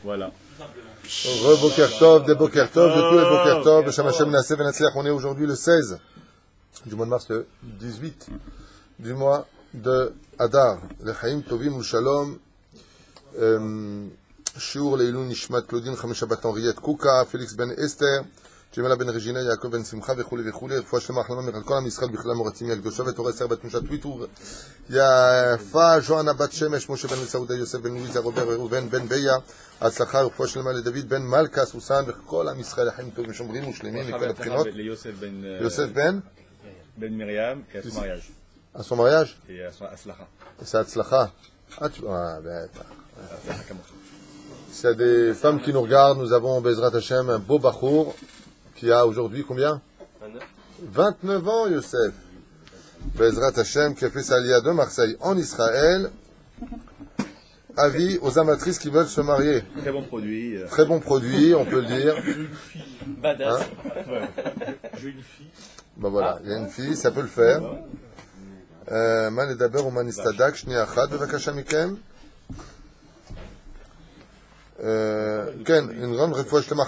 Voilà. Boker Tov, des Boker Tov, de tous les Boker Tov, Beshem Hashem Naaseh Venatzliach. On est aujourd'hui le 16 du mois de mars, le 18 du mois de Adar. Lechaim Tovim Shalom. Shiur Leilun Nishmat Claudine, Chamesh Shabbat Henriette Kouka, Félix Ben Esther, Jemela Ben Regina, Yaakov Ben Simcha, וכולי וכולי, רפואה שלמה, החלמה מכל כל עם ישראל בכלל מורתים ילדושה ותורה עשר בת משת טוויטור, יפה, ז'ואנה בת שמש, משה בן מסעודה, יוסף בן לואיזה, רובר ראובן בן ביה, הצלחה רפואה שלמה לדוד בן מלכה, סוסן, וכל עם ישראל החיים טובים ושומרים ושלמים מכל הבחינות. יוסף בן Myriam et à son mariage. À son mariage? Et à son Aslacha. Et c'est Atzlacha. S'il y a des femmes qui nous regardent, nous avons Bezrat Hashem, un beau bachour qui a aujourd'hui combien? 29 ans, Youssef. Bezrat Hashem qui a fait sa liya de Marseille en Israël. Avis aux amatrices qui veulent se marier. Très bon produit. Très bon produit, on peut le dire. Badass. J'ai une fille. Ben voilà, il y a une fille, ça peut le faire. Man edaber ou man istadak, shni achad, bevakasha mikem. Une grande réfoua shlema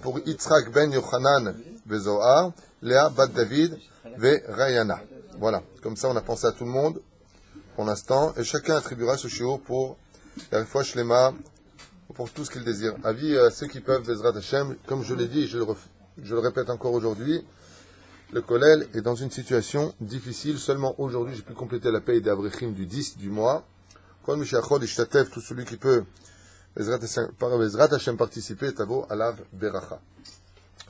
pour Yitzhak ben Yochanan vezohar, Léa bat David ve Rayana. Voilà, comme ça on a pensé à tout le monde pour l'instant, et chacun attribuera ce shiur pour la réfoua shlema, pour tout ce qu'il désire. Avis à ceux qui peuvent, Bezrat Hashem, comme je l'ai dit, je le répète encore aujourd'hui, le Kollel est dans une situation difficile. Seulement aujourd'hui, j'ai pu compléter la paye d'Avrechim du 10 du mois. Kol Mishachod Ishtatef, tout celui qui peut, par Bezrat Hashem participer, Tavo Alav Beracha.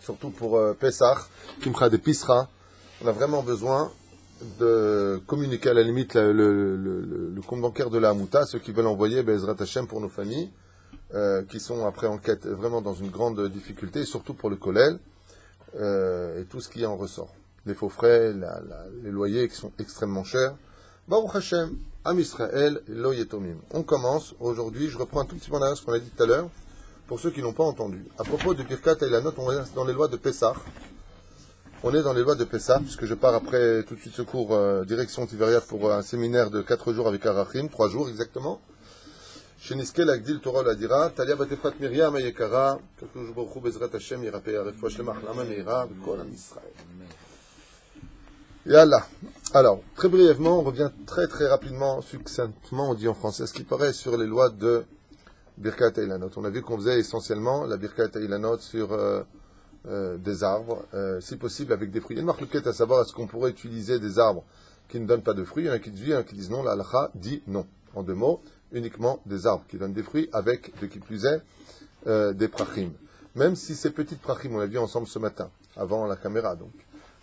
Surtout pour Pesach, Kimcha de Pisra, on a vraiment besoin de communiquer à la limite le compte bancaire de la Hamouta, ceux qui veulent envoyer Bezrat Hashem pour nos familles, qui sont après en quête vraiment dans une grande difficulté, et surtout pour le Kollel. Et tout ce qui en ressort. Les faux frais, les loyers qui sont extrêmement chers. Baruch Hashem, Am Israël, Lo Yetomim. On commence aujourd'hui, je reprends un tout petit peu en arrière ce qu'on a dit tout à l'heure, pour ceux qui n'ont pas entendu. À propos de Birkat Eilanot, on est dans les lois de Pessah. On est dans les lois de Pessah, puisque je pars après tout de suite ce cours direction Tiveria pour un séminaire de 4 jours avec Arachim, 3 jours exactement. שנזכה להגדיל תורה ולאדירה, טליה בת אפרת מרים היקרה, הקדוש ברוך הוא בעזרת השם ירפא הרפואה שלמה החלמה מהירה וכל עם ישראל. Yallah. Alors, très brièvement, on revient très très rapidement, succinctement, on dit en français, ce qui paraît sur les lois de Birkat Eilanot. On a vu qu'on faisait essentiellement la Birkat Eilanot sur des arbres, si possible avec des fruits. Il y a une marque à savoir, est-ce qu'on pourrait utiliser des arbres qui ne donnent pas de fruits? Il y en a qui disent oui, il y en a qui disent non. La halakha dit non. En deux mots, uniquement des arbres qui donnent des fruits avec, de qui plus est, des prachim. Même si ces petites prachim, on l'a vu ensemble ce matin, avant la caméra, donc,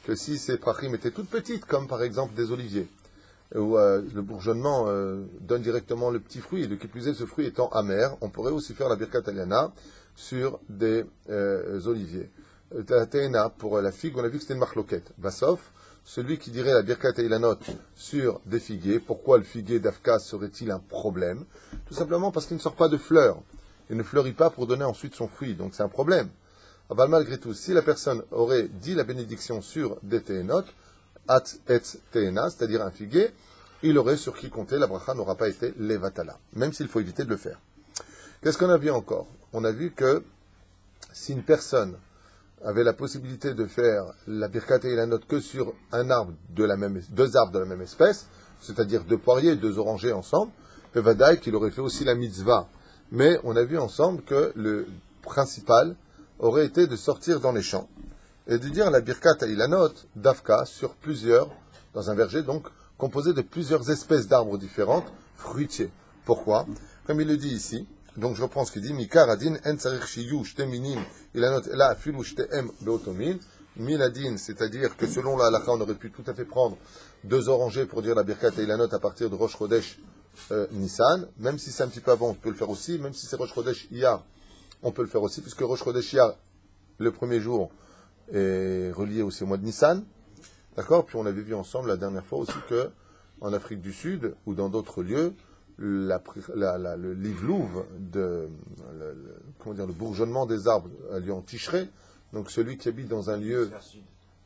que si ces prachim étaient toutes petites, comme par exemple des oliviers, où le bourgeonnement donne directement le petit fruit, et de qui plus est, ce fruit étant amer, on pourrait aussi faire la birkat aliana sur des oliviers. La teena, pour la figue, on a vu que c'était une marloquette. Bassof, celui qui dirait la birkat eilanot sur des figuiers, pourquoi le figuier d'Afka serait-il un problème? Tout simplement parce qu'il ne sort pas de fleurs. Il ne fleurit pas pour donner ensuite son fruit, donc c'est un problème. Alors, malgré tout, si la personne aurait dit la bénédiction sur des teenot, at et teena, c'est-à-dire un figuier, il aurait sur qui compter, la bracha n'aura pas été levatala, même s'il faut éviter de le faire. Qu'est-ce qu'on a vu encore? On a vu que si une personne avait la possibilité de faire la birkat eilanot que sur un arbre de la même, deux arbres de la même espèce, c'est-à-dire deux poiriers, deux orangers ensemble, Pevadaï qu'il aurait fait aussi la mitzvah. Mais on a vu ensemble que le principal aurait été de sortir dans les champs et de dire la birkat eilanot d'Afka sur plusieurs, dans un verger donc, composé de plusieurs espèces d'arbres différentes, fruitiers. Pourquoi? Comme il le dit ici, donc je reprends ce qu'il dit, Mikar adin en tsarich shiyu shte minim ilanot ela afilu shteem beotomin. Miladin, c'est-à-dire que selon la halakha, on aurait pu tout à fait prendre deux orangers pour dire la birkat eilanot à partir de Rosh Chodesh Nissan, même si c'est un petit peu avant, on peut le faire aussi, même si c'est Rosh Chodesh Iyar, on peut le faire aussi, puisque Rosh Chodesh Iyar, le premier jour, est relié aussi au mois de Nissan. D'accord? Puis on avait vu ensemble la dernière fois aussi que en Afrique du Sud, ou dans d'autres lieux, le livlouv, le bourgeonnement des arbres a lieu en Tishré. Donc celui qui habite dans un lieu...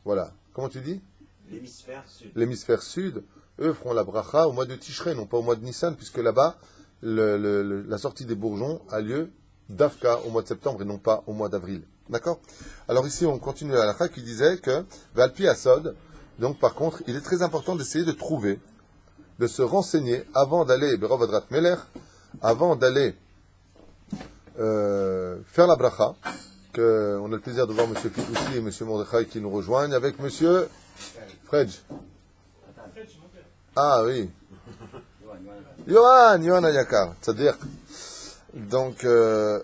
Voilà. Comment tu dis? L'hémisphère sud. L'hémisphère sud, eux feront la bracha au mois de Tishré, non pas au mois de Nissan, puisque là-bas, la sortie des bourgeons a lieu d'Afka au mois de septembre et non pas au mois d'avril. D'accord? Alors ici, on continue à la qui disait que Valpi Asod, donc par contre, il est très important d'essayer de trouver, de se renseigner avant d'aller, Berovadrat Meler, avant d'aller faire la bracha, que on a le plaisir de voir M. Fitoussi et M. Mordechai qui nous rejoignent avec M. Fredj. Ah oui. Yohan Ayakar, c'est-à-dire, donc,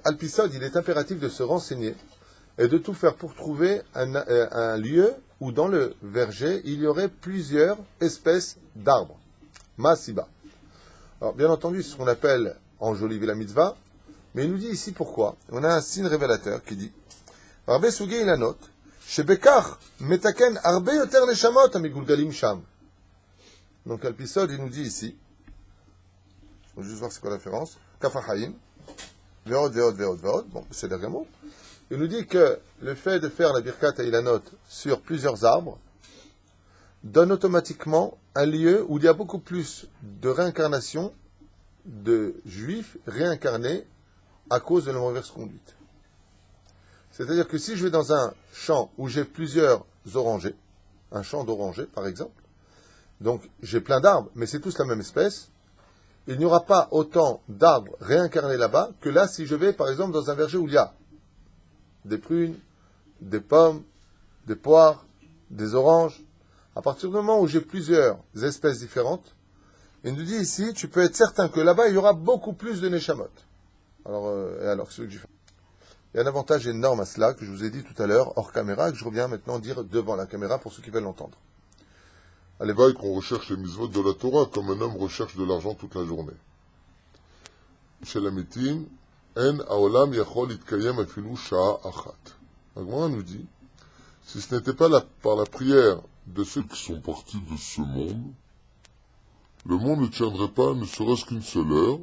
Alpisod, il est impératif de se renseigner et de tout faire pour trouver un lieu où dans le verger, il y aurait plusieurs espèces d'arbres. Masiba. Alors, bien entendu, c'est ce qu'on appelle enjoliver la mitzvah, mais il nous dit ici pourquoi. On a un signe révélateur qui dit, Rabbe Sugi il note, Shebekar, metaken arbe yoter neshamot amigulgalim sham. Donc, Alpisod, il nous dit ici, je vais juste voir c'est quoi la référence, Kafahaim, Veod, bon, c'est l'ergamo. Il nous dit que le fait de faire la Birkat Ilanot sur plusieurs arbres donne automatiquement un lieu où il y a beaucoup plus de réincarnation de juifs réincarnés à cause de la mauvaise conduite. C'est-à-dire que si je vais dans un champ où j'ai plusieurs orangers, un champ d'orangers par exemple, donc j'ai plein d'arbres, mais c'est tous la même espèce, il n'y aura pas autant d'arbres réincarnés là-bas que là si je vais par exemple dans un verger où il y a des prunes, des pommes, des poires, des oranges. À partir du moment où j'ai plusieurs espèces différentes, il nous dit ici, tu peux être certain que là-bas, il y aura beaucoup plus de neshamot. Alors, ce que j'ai fait. Il y a un avantage énorme à cela, que je vous ai dit tout à l'heure, hors caméra, et que je reviens maintenant dire devant la caméra pour ceux qui veulent l'entendre. Allez, vaille qu'on recherche les mitzvot de la Torah comme un homme recherche de l'argent toute la journée. Chez la Métim, En Aolam Yachol Itkayem Afilu Sha'a Achat. La Gemara nous dit, si ce n'était pas par la prière de ceux qui sont partis de ce monde, le monde ne tiendrait pas ne serait-ce qu'une seule heure,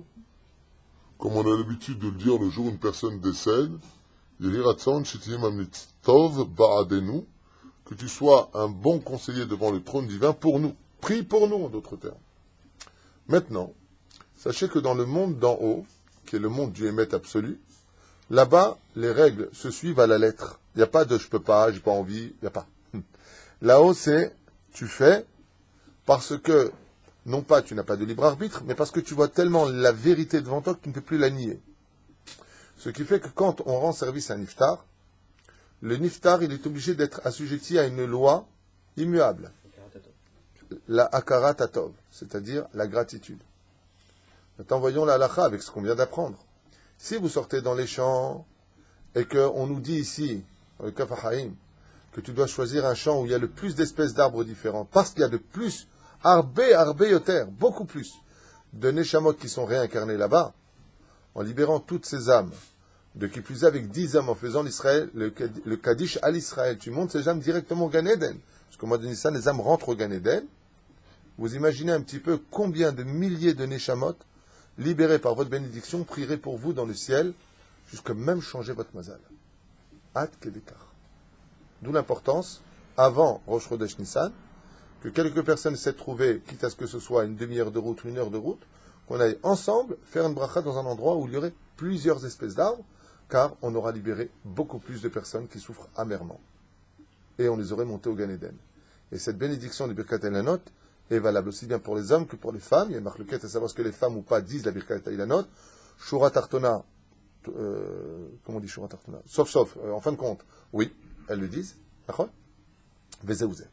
comme on a l'habitude de le dire le jour où une personne décède, que tu sois un bon conseiller devant le trône divin pour nous. Prie pour nous, en d'autres termes. Maintenant, sachez que dans le monde d'en haut, qui est le monde du émet absolu, là-bas, les règles se suivent à la lettre. Il n'y a pas de « je peux pas, j'ai pas envie », il n'y a pas. Là-haut, c'est « tu fais » parce que, non pas tu n'as pas de libre arbitre, mais parce que tu vois tellement la vérité devant toi que tu ne peux plus la nier. Ce qui fait que quand on rend service à un niftar, le niftar, il est obligé d'être assujetti à une loi immuable. La akarat atov, c'est-à-dire la gratitude. Maintenant, voyons la halakha avec ce qu'on vient d'apprendre. Si vous sortez dans les champs et qu'on nous dit ici, dans le Kafahaim, que tu dois choisir un champ où il y a le plus d'espèces d'arbres différents, parce qu'il y a de plus, arbe yoter, beaucoup plus, de neshamot qui sont réincarnés là-bas, en libérant toutes ces âmes, de qui plus est avec 10 âmes, en faisant l'Israël, le Kaddish à l'Israël, tu montes ces âmes directement au Gan Eden. Parce qu'au mois de Nissan, les âmes rentrent au Gan Eden. Vous imaginez un petit peu combien de milliers de neshamot, libérés par votre bénédiction, prieraient pour vous dans le ciel, jusqu'à même changer votre mazal. At Kedekar. D'où l'importance, avant Rosh Chodesh Nissan, que quelques personnes s'aient trouvées, quitte à ce que ce soit une demi-heure de route ou une heure de route, qu'on aille ensemble faire une bracha dans un endroit où il y aurait plusieurs espèces d'arbres, car on aura libéré beaucoup plus de personnes qui souffrent amèrement. Et on les aurait montées au Gan Eden. Et cette bénédiction de Birkat Ilanot est valable aussi bien pour les hommes que pour les femmes. Il y a une marque à savoir ce que les femmes ou pas disent la Birkat Ilanot. Shura Tartona, comment on dit Shura Tartona? Sauf, en fin de compte, oui, elles le disent. D'accord? Vezéouzé.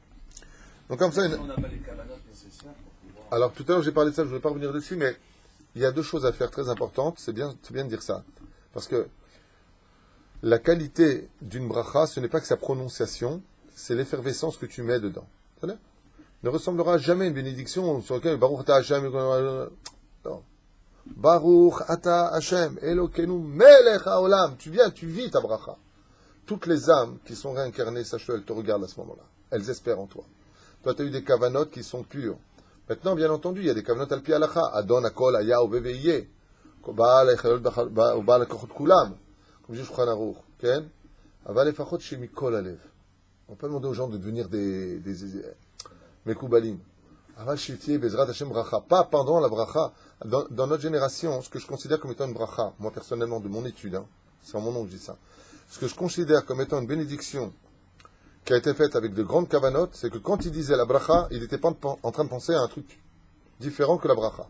Donc comme ça, On n'a pas les cavanotes nécessaires pour pouvoir... Alors tout à l'heure j'ai parlé de ça, je ne vais pas revenir dessus, mais il y a deux choses à faire très importantes, c'est bien de dire ça. Parce que la qualité d'une bracha, ce n'est pas que sa prononciation, c'est l'effervescence que tu mets dedans. Ne ressemblera jamais à une bénédiction sur laquelle Baruch Ata Hashem, non. Baruch Ata Hashem, Elokeinu Melech Haolam. Tu viens, tu vis ta bracha. Toutes les âmes qui sont réincarnées, sache-le, elles te regardent à ce moment-là. Elles espèrent en toi. Toi, tu as eu des kavanotes qui sont pures. Maintenant, bien entendu, il y a des kavanotes al pi halacha. Adon akol aya uveveye. Baal kochot kulam. Comme dit Shulchan Aruch. Ken? Aval efachot shemikol alev. On peut demander aux gens de devenir des mekoubalim. Aval shetiye bezrat Hashem bracha. Pas pendant la bracha. Dans notre génération, ce que je considère comme étant une bracha, moi personnellement, de mon étude, hein, c'est en mon nom que je dis ça, ce que je considère comme étant une bénédiction qui a été faite avec de grandes kavanotes, c'est que quand il disait la bracha, il n'était pas en train de penser à un truc différent que la bracha.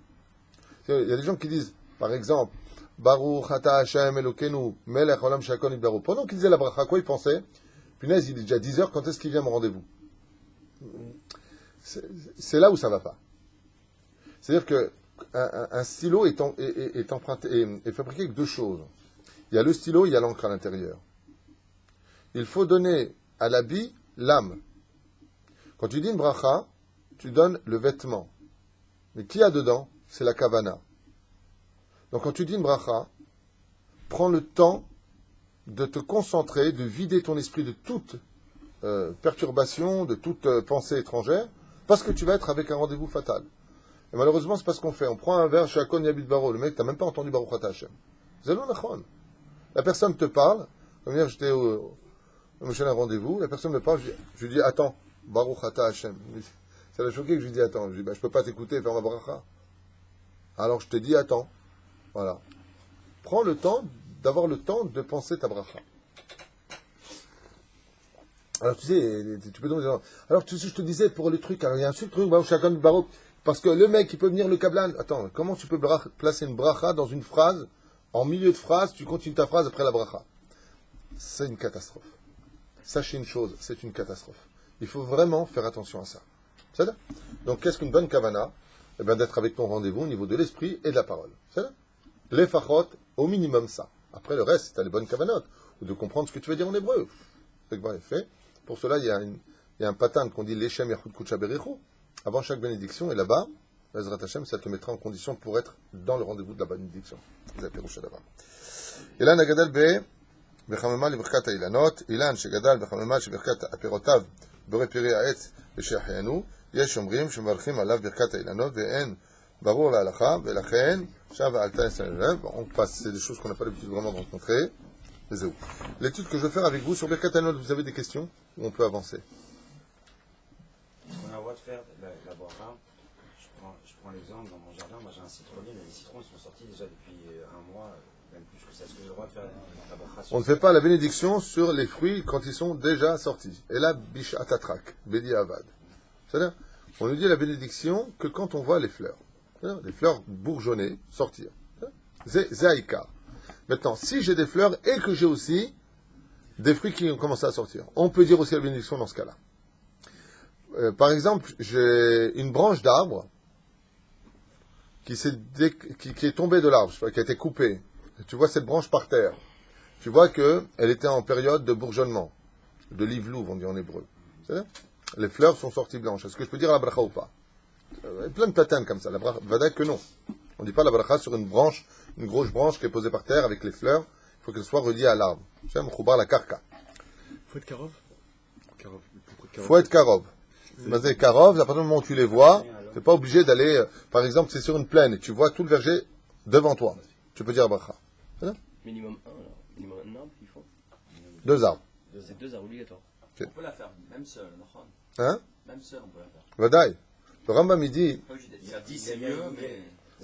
Il y a des gens qui disent, par exemple, Baruch ata Hashem Elokeinu melech olam shakon ibdaru. Pendant qu'il disait la bracha, quoi il pensait? Punaise, il est déjà 10 heures, quand est-ce qu'il vient à mon rendez-vous? C'est là où ça ne va pas. C'est-à-dire que un stylo est fabriqué avec deux choses. Il y a le stylo, il y a l'encre à l'intérieur. Il faut donner à l'habit l'âme. Quand tu dis une bracha, tu donnes le vêtement. Mais qui y a dedans? C'est la kavana. Donc quand tu dis une bracha, prends le temps de te concentrer, de vider ton esprit de toute perturbation, de toute pensée étrangère, parce que tu vas être avec un rendez-vous fatal. Et malheureusement, c'est pas ce qu'on fait. On prend un verre chez Akon Yabit Baro. Le mec, t'as même pas entendu Baruch Ata Hashem. La personne te parle. Comme hier, j'étais au un rendez-vous. La personne me parle. Je lui dis, attends, Baruch Ata Hashem. Ça l'a choqué que je lui dis, attends. Je lui dis, je peux pas t'écouter et faire ma bracha. Alors je te dis, attends. Voilà. Prends le temps d'avoir le temps de penser ta bracha. Alors tu sais, tu peux donc dire, alors tu sais, je te disais pour le truc, alors il y a un seul truc, chacun du barreau, parce que le mec, il peut venir le kablan. Attends, comment tu peux placer une bracha dans une phrase, en milieu de phrase, tu continues ta phrase après la bracha? C'est une catastrophe. Sachez une chose, c'est une catastrophe. Il faut vraiment faire attention à ça. C'est ça? Donc qu'est-ce qu'une bonne kavana? Eh bien d'être avec ton rendez-vous au niveau de l'esprit et de la parole. C'est ça? Les fachot, au minimum ça. Après le reste, tu as les bonnes kavanotes, ou de comprendre ce que tu veux dire en hébreu. C'est fait. Pour cela, il y a un pattern qu'on dit Leshem Yachud Kucha Berichu. Avant chaque bénédiction, et là-bas, Ezrat Hashem, ça te mettra en condition pour être dans le rendez-vous de la bénédiction. Ilan Agadal Be, Bechamema Librkat Ilanot, Ilan Shegadal Bechamema Sheberkat Aperotav, Bore Piri Aetz, Besheachianu, Yesh Omrim, Shemarchim Alav Berkat Ilanot, Ve'en, Barur la Halacha, Ve'lachen, Shav Alta Esalev. On passe, c'est des choses qu'on n'a pas l'habitude vraiment de rencontrer. L'étude que je vais faire avec vous sur Birkat Ilanot, vous avez des questions ou on peut avancer? On a le droit de faire la bracha. Je prends l'exemple, dans mon jardin, moi j'ai un citronnier, mais les citrons ils sont sortis déjà depuis un mois, même plus que ça. Est-ce que j'ai le droit de faire la bracha? On ne fait pas la bénédiction sur les fruits quand ils sont déjà sortis. Et là, bish atatrak, bedi avad. C'est-à-dire, on nous dit la bénédiction que quand on voit les fleurs. Les fleurs bourgeonner, sortir. C'est aïkar. Maintenant, si j'ai des fleurs et que j'ai aussi des fruits qui ont commencé à sortir, on peut dire aussi la bénédiction dans ce cas-là. Par exemple, j'ai une branche d'arbre qui est tombée de l'arbre, qui a été coupée. Et tu vois cette branche par terre. Tu vois qu'elle était en période de bourgeonnement, de livlouv, on dit en hébreu. C'est-à-dire, les fleurs sont sorties blanches. Est-ce que je peux dire la bracha ou pas? Il y a plein de patterns comme ça. La bracha, va que non. On ne dit pas la bracha sur une branche, une grosse branche qui est posée par terre avec les fleurs. Il faut qu'elle soit reliée à l'arbre. C'est un la karka. Faut être karov. Faut être karov. C'est karov, à partir du moment où tu les vois, tu n'es pas obligé d'aller, par exemple, c'est sur une plaine et tu vois tout le verger devant toi. Tu peux dire bracha. Minimum 1, alors. Minimum un arbre, il faut. 2 arbres. C'est 2 arbres obligatoires. On peut la faire, même seul, Hein? même seul on peut la faire. Vadaï. Le Rambam il dit, Il a dit c'est mieux, mais...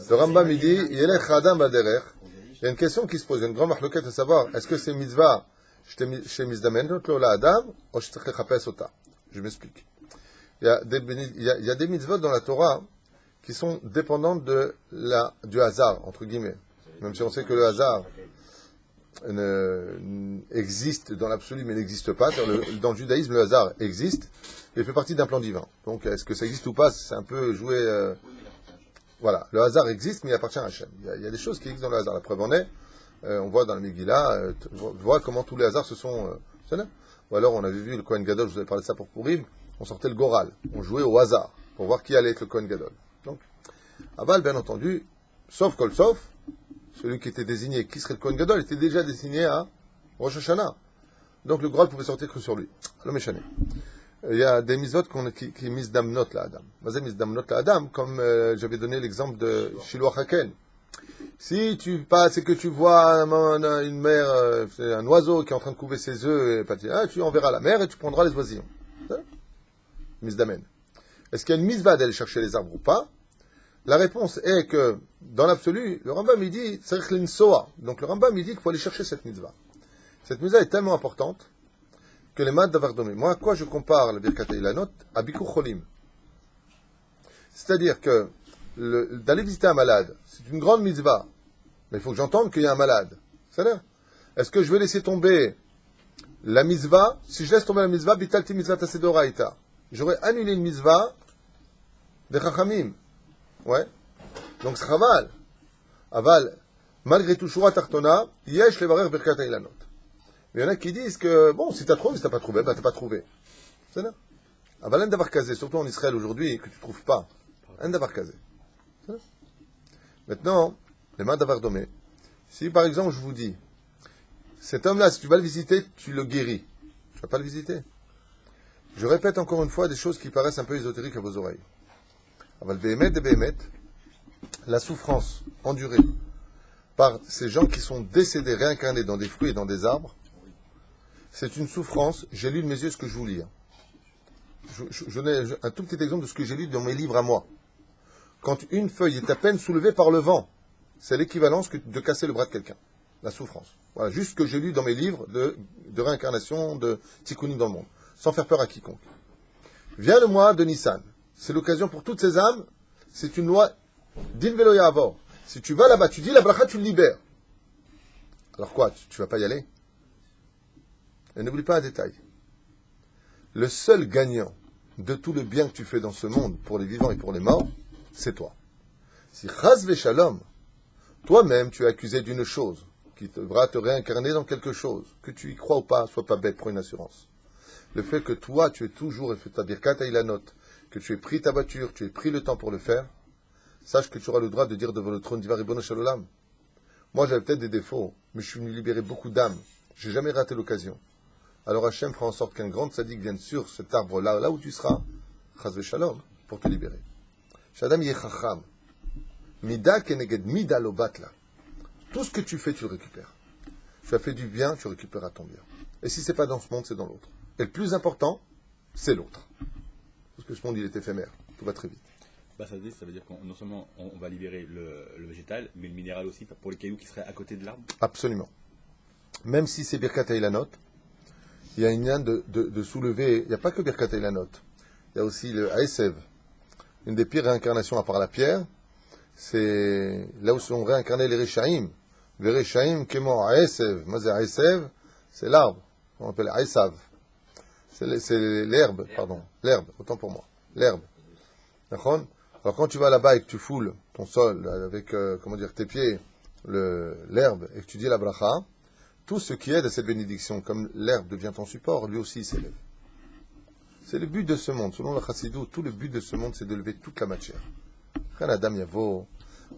le Rambam il dit, il y a une question qui se pose, il y a une grande marloquette à savoir, est-ce que c'est mitzvah chez Mizdamen, la Adam, ou chez Tzachech Ota? Je m'explique. Il y a des mitzvot dans la Torah qui sont dépendantes du hasard, entre guillemets. Même si on sait que le hasard existe dans l'absolu, mais n'existe pas. Dans le judaïsme, le hasard existe, mais fait partie d'un plan divin. Donc, est-ce que ça existe ou pas? C'est un peu jouer... Voilà, le hasard existe, mais il appartient à Hachem. Il y a des choses qui existent dans le hasard. La preuve en est, on voit dans la Megillah, on voit comment tous les hasards se sont... ou alors, on avait vu le Kohen Gadol, je vous avais parlé de ça pour Purim, on sortait le Goral, on jouait au hasard, pour voir qui allait être le Kohen Gadol. Donc, Aval, bien entendu, sauf Kol Sof, celui qui était désigné, qui serait le Kohen Gadol, était déjà désigné à Rosh Hashanah. Donc, le Goral pouvait sortir que sur lui. Le Méchané. Il y a des mitzvot qui misent damnot la Adam. Mazé mis damnot la Adam, comme j'avais donné l'exemple de Shiloh Haken. Si tu passes et que tu vois une mère, un oiseau qui est en train de couver ses œufs, tu enverras la mer et tu prendras les oisillons. Misdamen. Est-ce qu'il y a une mitzvah d'aller chercher les arbres ou pas? La réponse est que, dans l'absolu, le Rambam il dit Tzarich linsoa. Donc le Rambam il dit qu'il faut aller chercher cette mitzvah. Cette mitzvah est tellement importante que les maths d'avoir donné. Moi, à quoi je compare le Birkat Eilanot? À Bikur Cholim. C'est-à-dire que d'aller visiter un malade, c'est une grande mitzvah. Mais il faut que j'entende qu'il y a un malade. C'est-à-dire, est-ce que je vais laisser tomber la mitzvah? Si je laisse tomber la mitzvah, bitalti mitzvah tasedoraita. J'aurais annulé une mitzvah des Chachamim. Ouais. Donc c'est chaval. Aval, malgré tout, Shura Tartona, yesh levarer Birkat Eilanot. Mais il y en a qui disent que, bon, si t'as trouvé, si t'as pas trouvé, ben t'as pas trouvé. C'est là. Aval, un d'avoir casé, surtout en Israël aujourd'hui, que tu trouves pas. Un d'avoir casé. Maintenant, les mains d'avoir domé. Si par exemple je vous dis, cet homme-là, si tu vas le visiter, tu le guéris. Tu vas pas le visiter. Je répète encore une fois des choses qui paraissent un peu ésotériques à vos oreilles. Aval Behemet de Behemet, la souffrance endurée par ces gens qui sont décédés, réincarnés dans des fruits et dans des arbres, c'est une souffrance. J'ai lu de mes yeux ce que je vous lis. Je n'ai un tout petit exemple de ce que j'ai lu dans mes livres à moi. Quand une feuille est à peine soulevée par le vent, c'est l'équivalence de casser le bras de quelqu'un. La souffrance. Voilà, juste ce que j'ai lu dans mes livres de réincarnation, de tikkunim dans le monde. Sans faire peur à quiconque. Vient le mois de Nissan. C'est l'occasion pour toutes ces âmes. C'est une loi d'In Velo Ya'avor. Si tu vas là-bas, tu dis la bracha, tu le libères. Alors quoi, tu vas pas y aller? Et n'oublie pas un détail. Le seul gagnant de tout le bien que tu fais dans ce monde, pour les vivants et pour les morts, c'est toi. Si chas v'shalom, toi-même tu es accusé d'une chose, qui devra te réincarner dans quelque chose, que tu y crois ou pas, sois pas bête, prends une assurance. Le fait que toi, tu es toujours fait ta birkat eilanot, que tu aies pris ta voiture, tu aies pris le temps pour le faire, sache que tu auras le droit de dire devant le trône d'Ivar Ribono Shel Olam. Moi, j'avais peut-être des défauts, mais je suis venu libérer beaucoup d'âmes. J'ai jamais raté l'occasion. Alors Hachem fera en sorte qu'un grand tzaddik vienne sur cet arbre-là, là où tu seras, chas v'shalom, pour te libérer. Shadam yechacham, mida keneged mida lo batla. Tout ce que tu fais, tu le récupères. Tu as fait du bien, tu récupéreras ton bien. Et si c'est pas dans ce monde, c'est dans l'autre. Et le plus important, c'est l'autre. Parce que ce monde, il est éphémère. Tout va très vite. Bah, ça veut dire qu'on non seulement on va libérer le végétal, mais le minéral aussi pour les cailloux qui seraient à côté de l'arbre. Absolument. Même si c'est Birkat Eilanot, il y a une lien de soulever. Il n'y a pas que Birkat Eilanot. Il y a aussi le Aesev. Une des pires réincarnations à part la pierre, c'est là où sont réincarnés les Rechaim. Les Rechaim, comment Aesev. Aesev, c'est l'arbre. On appelle Aesav. C'est l'herbe, pardon. L'herbe, autant pour moi. L'herbe. D'accord ? Alors quand tu vas là-bas et que tu foules ton sol avec, tes pieds, l'herbe, et que tu dis la bracha, tout ce qui aide à cette bénédiction, comme l'herbe devient ton support, lui aussi s'élève. C'est le but de ce monde. Selon le chassidou, tout le but de ce monde, c'est de lever toute la matière. Quand Adam Yavo,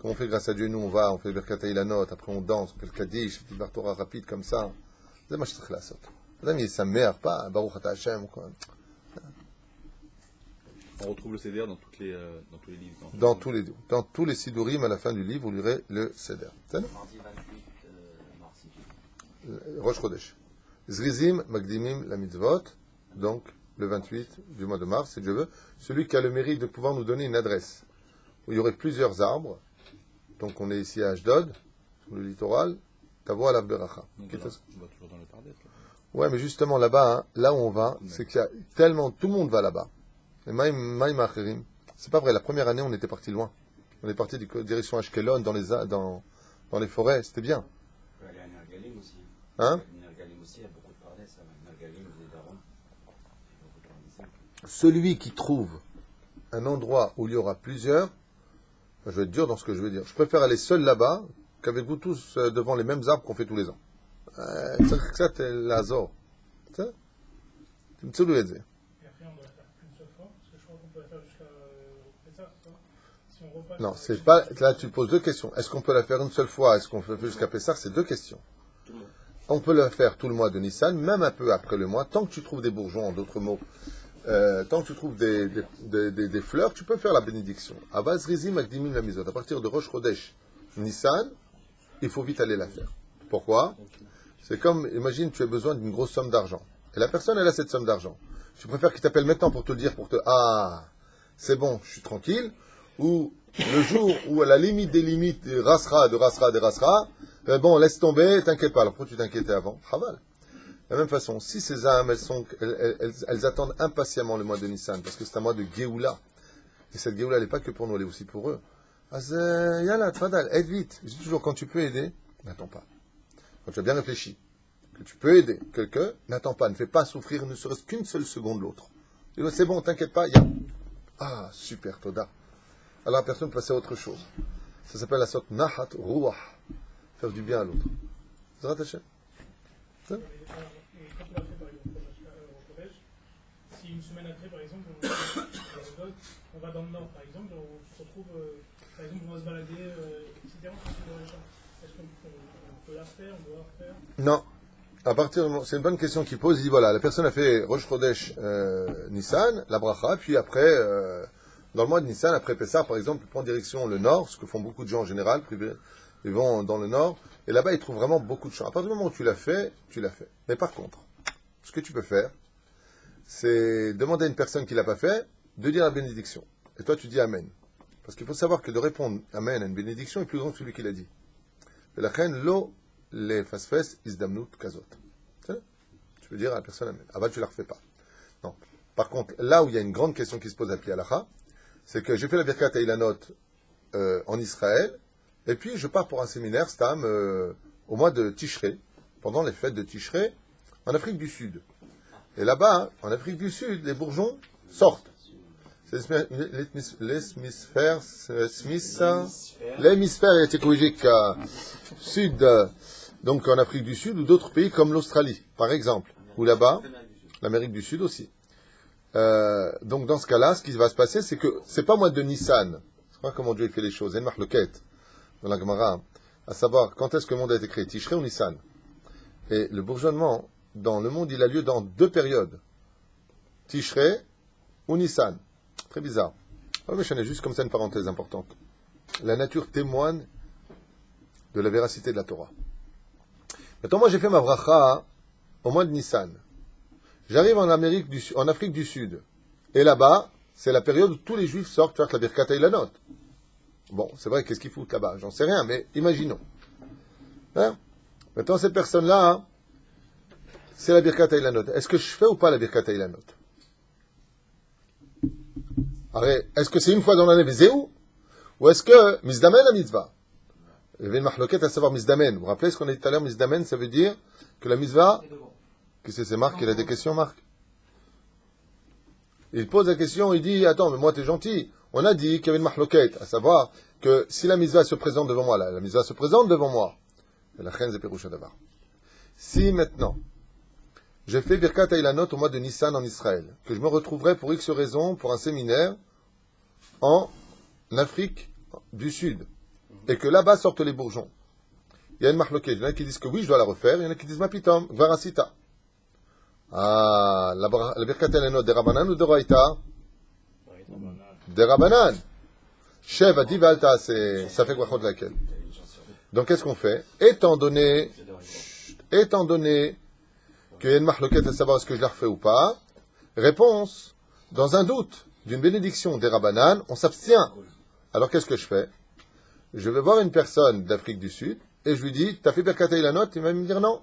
comme on fait grâce à Dieu, nous on fait le Birkat Eilanot, après on danse, on fait le Kaddish, un petit Dvar Torah rapide comme ça. C'est ma ch'trich la sot. Adam il est sa mère, pas Baruch Ata Hashem, quoi. On retrouve le CDR dans tous les livres. Dans tous les sidurim, à la fin du livre, vous lirez le Seder. Mardi 28 mars. Rosh Chodesh. Zrizim Magdimim la mitzvot, donc le 28 du mois de mars, si Dieu veut, celui qui a le mérite de pouvoir nous donner une adresse, où il y aurait plusieurs arbres. Donc on est ici à Ashdod, sur le littoral, Tavo Alav Beracha. On va toujours dans le Pardes. Ouais, mais justement là-bas, hein, là où on va, c'est qu'il y a tellement, tout le monde va là-bas. Et Maïm Acherim, c'est pas vrai, la première année on était parti loin. On est parti direction Ashkelon, dans les forêts, c'était bien. On peut aller à Nergalim aussi. Hein? Nergalim aussi, il y a beaucoup de Pardes, Nergalim, des Darons. Celui qui trouve un endroit où il y aura plusieurs, je vais être dur dans ce que je veux dire. Je préfère aller seul là-bas qu'avec vous tous devant les mêmes arbres qu'on fait tous les ans. Ça, c'est l'azor. Ça, tu me souviens de ça. Et après, on doit faire qu'une seule fois, parce que je crois qu'on peut la faire jusqu'à Pessah, c'est ça? Si on repasse. Non, c'est pas. Là, tu poses deux questions. Est-ce qu'on peut la faire une seule fois? Est-ce qu'on peut la faire jusqu'à Pessah? C'est deux questions. On peut la faire tout le mois de Nissan, même un peu après le mois, tant que tu trouves des bourgeons, en d'autres mots. Tant que tu trouves des fleurs, tu peux faire la bénédiction. Avaz Rizim Akdimim la Mizot. À partir de Rosh Chodesh, Nissan, il faut vite aller la faire. Pourquoi? C'est comme, imagine, tu as besoin d'une grosse somme d'argent. Et la personne, elle a cette somme d'argent. Tu préfères qu'il t'appelle maintenant pour te le dire, ah, c'est bon, je suis tranquille, ou le jour où à la limite des limites, des rasra, bon, laisse tomber, t'inquiète pas. Alors pourquoi tu t'inquiétais avant? Chaval. De la même façon, si ces âmes, elles attendent impatiemment le mois de Nissan, parce que c'est un mois de Géoula. Et cette Géoula, elle n'est pas que pour nous, elle est aussi pour eux. Yalla, tfadal, aide vite. Je dis toujours, quand tu peux aider, n'attends pas. Quand tu as bien réfléchi, que tu peux aider quelqu'un, n'attends pas, ne fais pas souffrir ne serait-ce qu'une seule seconde l'autre. C'est bon, t'inquiète pas, Ah, super, Toda. Alors la personne peut passer à autre chose. Ça s'appelle la sorte Nahat Ruah. Faire du bien à l'autre. C'est rattaché. Et quand on l'a fait par exemple au collège, si une semaine après par exemple on va dans le nord par exemple, on se retrouve par exemple on va se balader, etc. Est-ce qu'on peut la faire, on doit la faire? Non. C'est une bonne question qu'il pose. Il dit voilà, la personne a fait Rosh Chodesh Nissan, la bracha, puis après, dans le mois de Nissan, après Pessah, par exemple, il prend direction le nord, ce que font beaucoup de gens en général, ils vont dans le nord, et là-bas, ils trouvent vraiment beaucoup de champs. À partir du moment où tu l'as fait, tu l'as fait. Mais par contre, ce que tu peux faire, c'est demander à une personne qui ne l'a pas fait, de dire la bénédiction. Et toi, tu dis Amen. Parce qu'il faut savoir que de répondre Amen à une bénédiction est plus grand que celui qui l'a dit. Et la reine, l'eau, les fasfes isdamnut kazot. Tu peux dire à la personne Amen. Aval, tu ne la refais pas. Non. Par contre, là où il y a une grande question qui se pose à Pi Halacha, c'est que j'ai fait la Birkat Eilanot en Israël, et puis je pars pour un séminaire, Stam, au mois de Tishré, pendant les fêtes de Tishré, en Afrique du Sud. Et là-bas, en Afrique du Sud, les bourgeons sortent. C'est l'hémisphère écologique sud, donc en Afrique du Sud, ou d'autres pays comme l'Australie, par exemple, ou là-bas, l'Amérique du Sud aussi. Donc dans ce cas-là, ce qui va se passer, c'est que c'est pas mois de Nissan. C'est pas comment Dieu fait les choses. Il y a une marloquette dans la Gemara, à savoir quand est-ce que le monde a été créé, Tishré ou Nissan. Et le bourgeonnement dans le monde, il a lieu dans deux périodes, Tishré ou Nissan. Très bizarre. Mais j'en ai juste comme ça une parenthèse importante. La nature témoigne de la véracité de la Torah. Maintenant, moi j'ai fait ma bracha au mois de Nissan. J'arrive en Afrique du Sud. Et là-bas, c'est la période où tous les Juifs sortent faire la Birkat Eilanot. Bon, c'est vrai, qu'est-ce qu'ils foutent là-bas? J'en sais rien, mais imaginons. Hein? Maintenant, cette personne-là, c'est la Birkat Eilanot. Est-ce que je fais ou pas la Birkat Eilanot? Est-ce que c'est une fois dans l'année, Vézéou? Ou est-ce que Mizdamen la mitzvah? Il y avait une marloquette à savoir Mizdamen. Vous vous rappelez ce qu'on a dit tout à l'heure? Mizdamen, ça veut dire que la mitzvah. Qu'est-ce que c'est Marc? Il a des questions, Marc? Il pose la question, il dit, attends, mais moi t'es gentil. On a dit qu'il y avait une marloquette, à savoir que si la mitzvah se présente devant moi, la mitzvah se présente devant moi. La reine de Péroucha d'Avar. Si maintenant, j'ai fait Birkat Eilanot au mois de Nissan en Israël, que je me retrouverai pour X raisons pour un séminaire en Afrique du Sud, et que là-bas sortent les bourgeons. Il y a une marloquette. Il y en a qui disent que oui, je dois la refaire, il y en a qui disent ma pitom, varasita. Ah, la Birkat Eilanot de Rabanan ou de Raïta? De Rabanan. Shev a dit Valta, ça fait quoi de laquelle? Donc qu'est-ce qu'on fait? Étant donné qu'il y a une marloquette à savoir est-ce que je la refais ou pas, réponse, dans un doute d'une bénédiction des Rabanan, on s'abstient. Alors qu'est-ce que je fais? Je vais voir une personne d'Afrique du Sud et je lui dis, t'as fait Birkat Eilanot? Il va me dire non.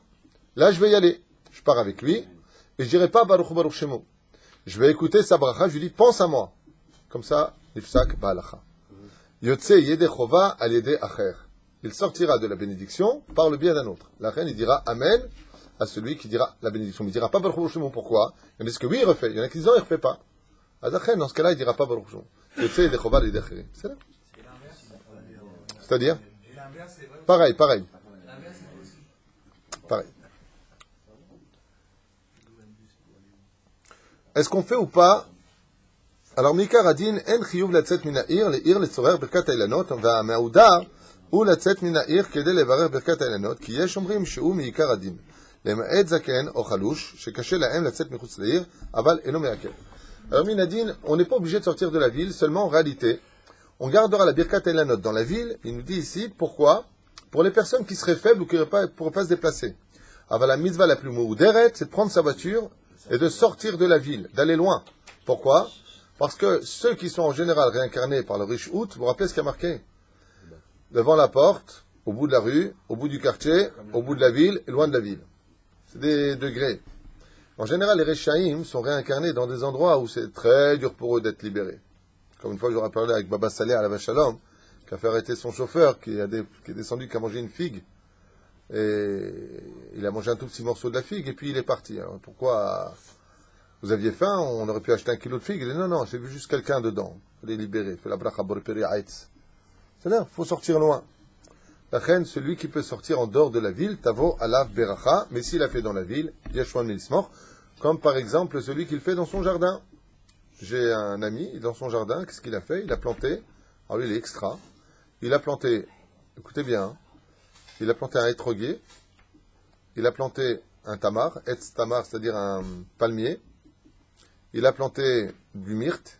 Là, je vais y aller. Je pars avec lui et je dirai pas Baruch Baruch Shemu. Je vais écouter sa bracha, je lui dis, pense à moi. Comme ça, Nifsak Ba'alacha. Yotse Yede Chova al Yede Acher. Il sortira de la bénédiction par le biais d'un autre. La reine, il dira Amen à celui qui dira la bénédiction. Mais il ne dira pas Baruch Baruch Shemu. Pourquoi? Il y en a qui disent que oui, il refait. Il y en a qui disent non, il ne refait pas. Azachen, dans ce cas-là, il ne dira pas Baruch Shemu. Yotse Yede Chova al Yede Acher. C'est là. C'est-à-dire? Pareil. Pareil. Est-ce qu'on fait ou pas? Alors, Mikar Adin, en chiyuv latzet min ha'ir, le'ir letzorer birkat ha'elanot, והמעודה הוא לצאת מן העיר כדי לברך ברכת האילנות, כי יש אומרים שהוא מעיקר הדין. למעט זקן או חלוש, שקשה להם לצאת מחוץ לעיר, אבל אינו מעכב. Alors, Minadine, on n'est pas obligé de sortir de la ville, seulement en réalité, on gardera la birkat ha'elanot dans la ville. Il nous dit ici, pourquoi? Pour les personnes qui seraient faibles ou qui ne pourraient pas se déplacer. Alors, la mitzvah la plus mouderet, c'est de prendre sa voiture et de sortir de la ville, d'aller loin. Pourquoi? Parce que ceux qui sont en général réincarnés par le riche Hout, vous vous rappelez ce qu'il y a marqué? Devant la porte, au bout de la rue, au bout du quartier, au bout de la ville et loin de la ville. C'est des degrés. En général, les Rechaïm sont réincarnés dans des endroits où c'est très dur pour eux d'être libérés. Comme une fois, j'aurais parlé avec Baba Saleh à la Vachalom, qui a fait arrêter son chauffeur, qui est descendu, qui a mangé une figue. Et il a mangé un tout petit morceau de la figue, et puis il est parti. Alors, pourquoi vous aviez faim? On aurait pu acheter 1 kilo de figue. Il dit non, j'ai vu juste quelqu'un dedans. Il fallait libérer. Il fait la bracha borperi aitz. C'est-à-dire, il faut sortir loin. La reine, celui qui peut sortir en dehors de la ville, tavo alav beracha, mais s'il a fait dans la ville, yeshwan milismor, comme par exemple celui qui le fait dans son jardin. J'ai un ami, dans son jardin, qu'est-ce qu'il a fait? Il a planté, alors lui il est extra, il a planté, écoutez bien, hein, il a planté un étroguier, il a planté un tamar, etz tamar, c'est-à-dire un palmier, il a planté du myrte,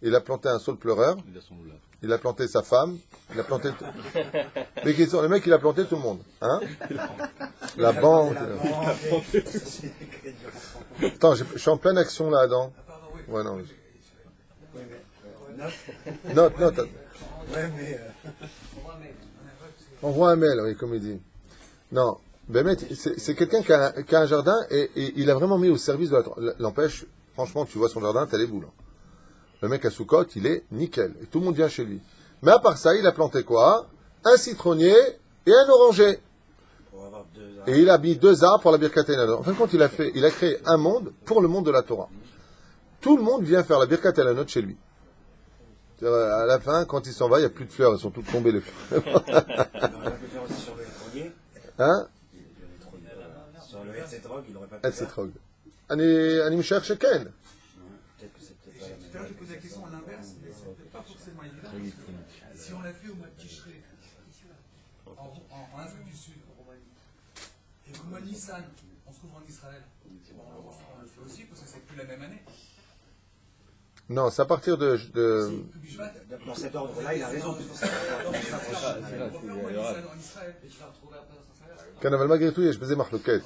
il a planté un saule pleureur, il a planté sa femme, il a planté... Mais le mec, il a planté tout le monde. Hein? La banque... Attends, je suis en pleine action là, Adam. Ouais, non. Note. Envoie un mail, oui, comme il dit. Non, Bémet, c'est quelqu'un qui a un jardin et il a vraiment mis au service de la... L'empêche, franchement, tu vois son jardin, t'as les boules. Le mec à Soukot, il est nickel. Et tout le monde vient chez lui. Mais à part ça, il a planté quoi? Un citronnier et un oranger. Et il a mis 2 arbres pour la Birkat Elanot. En fin de compte, il a créé un monde pour le monde de la Torah. Tout le monde vient faire la Birkat Elanot chez lui. À la fin, quand il s'en va, il n'y a plus de fleurs. Elles sont toutes tombées, les fleurs. Hein? Sur le Hetzétrog, il n'aurait pas pu faire. Hetzétrog. Ani Mishach Sheken. Tout à l'heure, j'ai posé la question à l'inverse, mais c'est peut-être pas forcément évident. Si on l'a fait au mois de Tishré, en Afrique du Sud, en Roumanie, et qu'au mois de Nissan, on se trouve en Israël, on le fait aussi parce que c'est plus la même année. Non, c'est à partir de... Dans cet ordre-là, il a raison. Quand אבל malgré tout, יש בזה מחלוקת.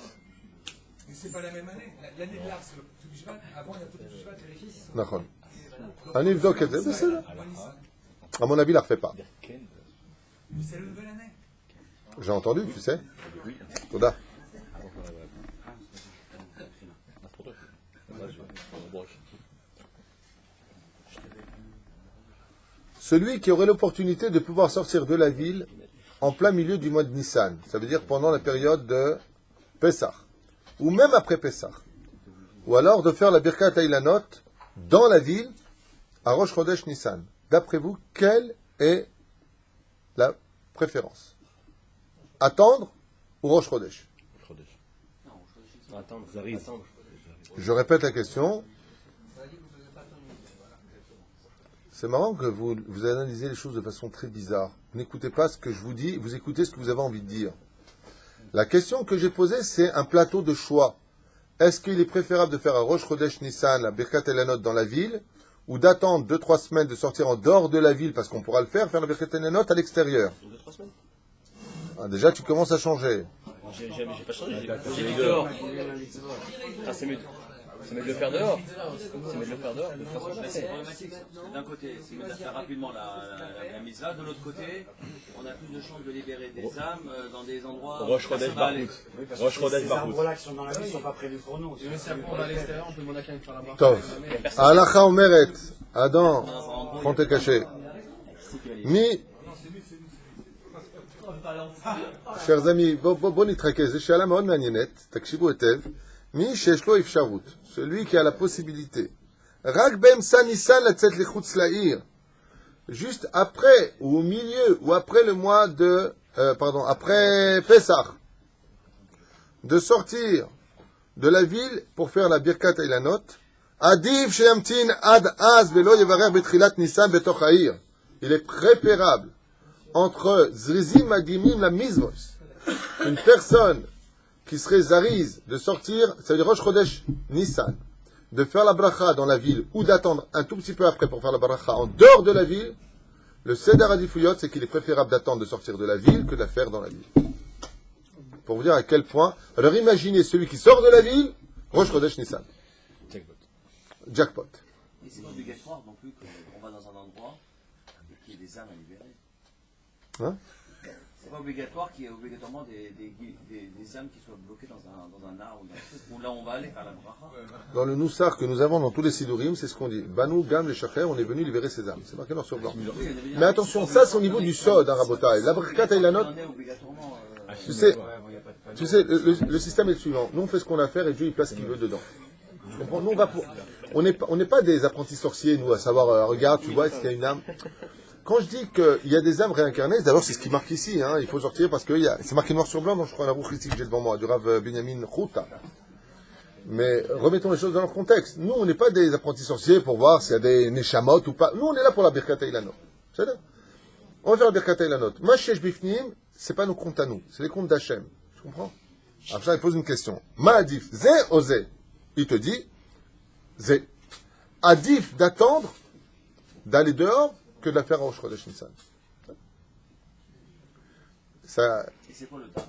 Mais c'est pas la même année. L'année de l'art, c'est le tout Bishvat. Avant, il y a tout Bishvat et les fils. נכון. אני אבדוק את זה, בסדר. À mon avis, il la refait pas. Mais c'est la nouvelle année. J'ai entendu, tu sais. Toda. Celui qui aurait l'opportunité de pouvoir sortir de la ville en plein milieu du mois de Nissan, ça veut dire pendant la période de Pessah, ou même après Pessah, ou alors de faire la Birkat Eilanot dans la ville à Rosh Chodesh Nissan. D'après vous, quelle est la préférence? Attendre ou Rosh Chodesh? Attendre. Je répète la question. C'est marrant que vous analysez les choses de façon très bizarre. Vous n'écoutez pas ce que je vous dis, vous écoutez ce que vous avez envie de dire. La question que j'ai posée, c'est un plateau de choix. Est-ce qu'il est préférable de faire un Rosh Chodesh Nissan, la Birkat Eilanot dans la ville, ou d'attendre 2-3 semaines de sortir en dehors de la ville, parce qu'on pourra le faire la Birkat Eilanot à l'extérieur? 2-3 semaines. Ah, déjà, tu commences à changer. J'ai pas changé, j'ai dit dehors. Ah, c'est mieux de le faire dehors. C'est mieux de le faire dehors. C'est problématique. D'un côté, c'est mieux de faire rapidement la mitzvah. De l'autre côté, on a plus de chances de libérer des âmes dans des endroits. Rosh Chodesh Barhout. Rosh Chodesh Ces Barhout. arbres-là qui sont dans la ville ne sont pas prévus pour nous. Si après on va à l'extérieur, on peut demander à quelqu'un de faire la barre. Tov. Halacha omeret. Adam, prends tes cachets. chers amis, בוא נתרכז, זו שאלה מאוד מעניינת, תקשיבו היטב. מי שיש לו אפשרות, celui qui a la possibilité, רק באמצע ניסן לצאת לחוץ לעיר, juste après, ou au milieu, ou après le mois de, après Pessah, de sortir de la ville pour faire la Birkat Eilanot, עדיף שימתין עד אז ולא יברר בתחילת ניסן בתוך העיר. Il est préférable entre Zrizim Magimim la Mizvos, une personne qui serait Zariz de sortir, ça veut dire Rosh Chodesh Nissan, de faire la bracha dans la ville ou d'attendre un tout petit peu après pour faire la bracha en dehors de la ville, le Seder Adifuyot, c'est qu'il est préférable d'attendre de sortir de la ville que de la faire dans la ville. Pour vous dire à quel point. Alors imaginez celui qui sort de la ville, Rosh Chodesh Nissan. Jackpot. Et c'est pas obligatoire non plus qu'on va dans un endroit et qu'il y ait des âmes à libérer. Hein? C'est pas obligatoire qu'il y ait obligatoirement des âmes qui soient bloquées dans un arbre ou dans un truc où là on va aller faire la bracha. Dans le Noussar que nous avons dans tous les Sidurim, c'est ce qu'on dit. Banu, Gam, les Shacher, on est venu libérer ces âmes. C'est marqué noir sur blanc. Mais attention, ça c'est au niveau du Sod, hein, Rabotai. La Birkat Eilanot, tu sais, le système est le suivant. Nous on fait ce qu'on a à faire et Dieu il place ce qu'il veut dedans. Tu comprends? Nous on n'est pas des apprentis sorciers, nous, à savoir, regarde, tu vois, est-ce qu'il y a une âme. Quand je dis qu'il y a des âmes réincarnées, d'abord c'est ce qui marque ici, hein, il faut sortir parce que c'est marqué noir sur blanc, donc je crois la roue ici que j'ai devant moi, du Rav Benjamin Chouta. Mais remettons les choses dans leur contexte. Nous, on n'est pas des apprentis sorciers pour voir s'il y a des Neshamot ou pas. Nous, on est là pour la Birkat Eilanot. C'est là. On va faire la Birkat Eilanot. Ma Shesh Bifnim, c'est pas nos comptes à nous, c'est les comptes d'Hachem. Tu comprends? Alors ça, il pose une question. Ma Adif, Zé ou Zé? Il te dit, Zé. Adif d'attendre, d'aller dehors, que de la faire à Rosh Chodesh Nissan. Ça, Et c'est quoi le dame?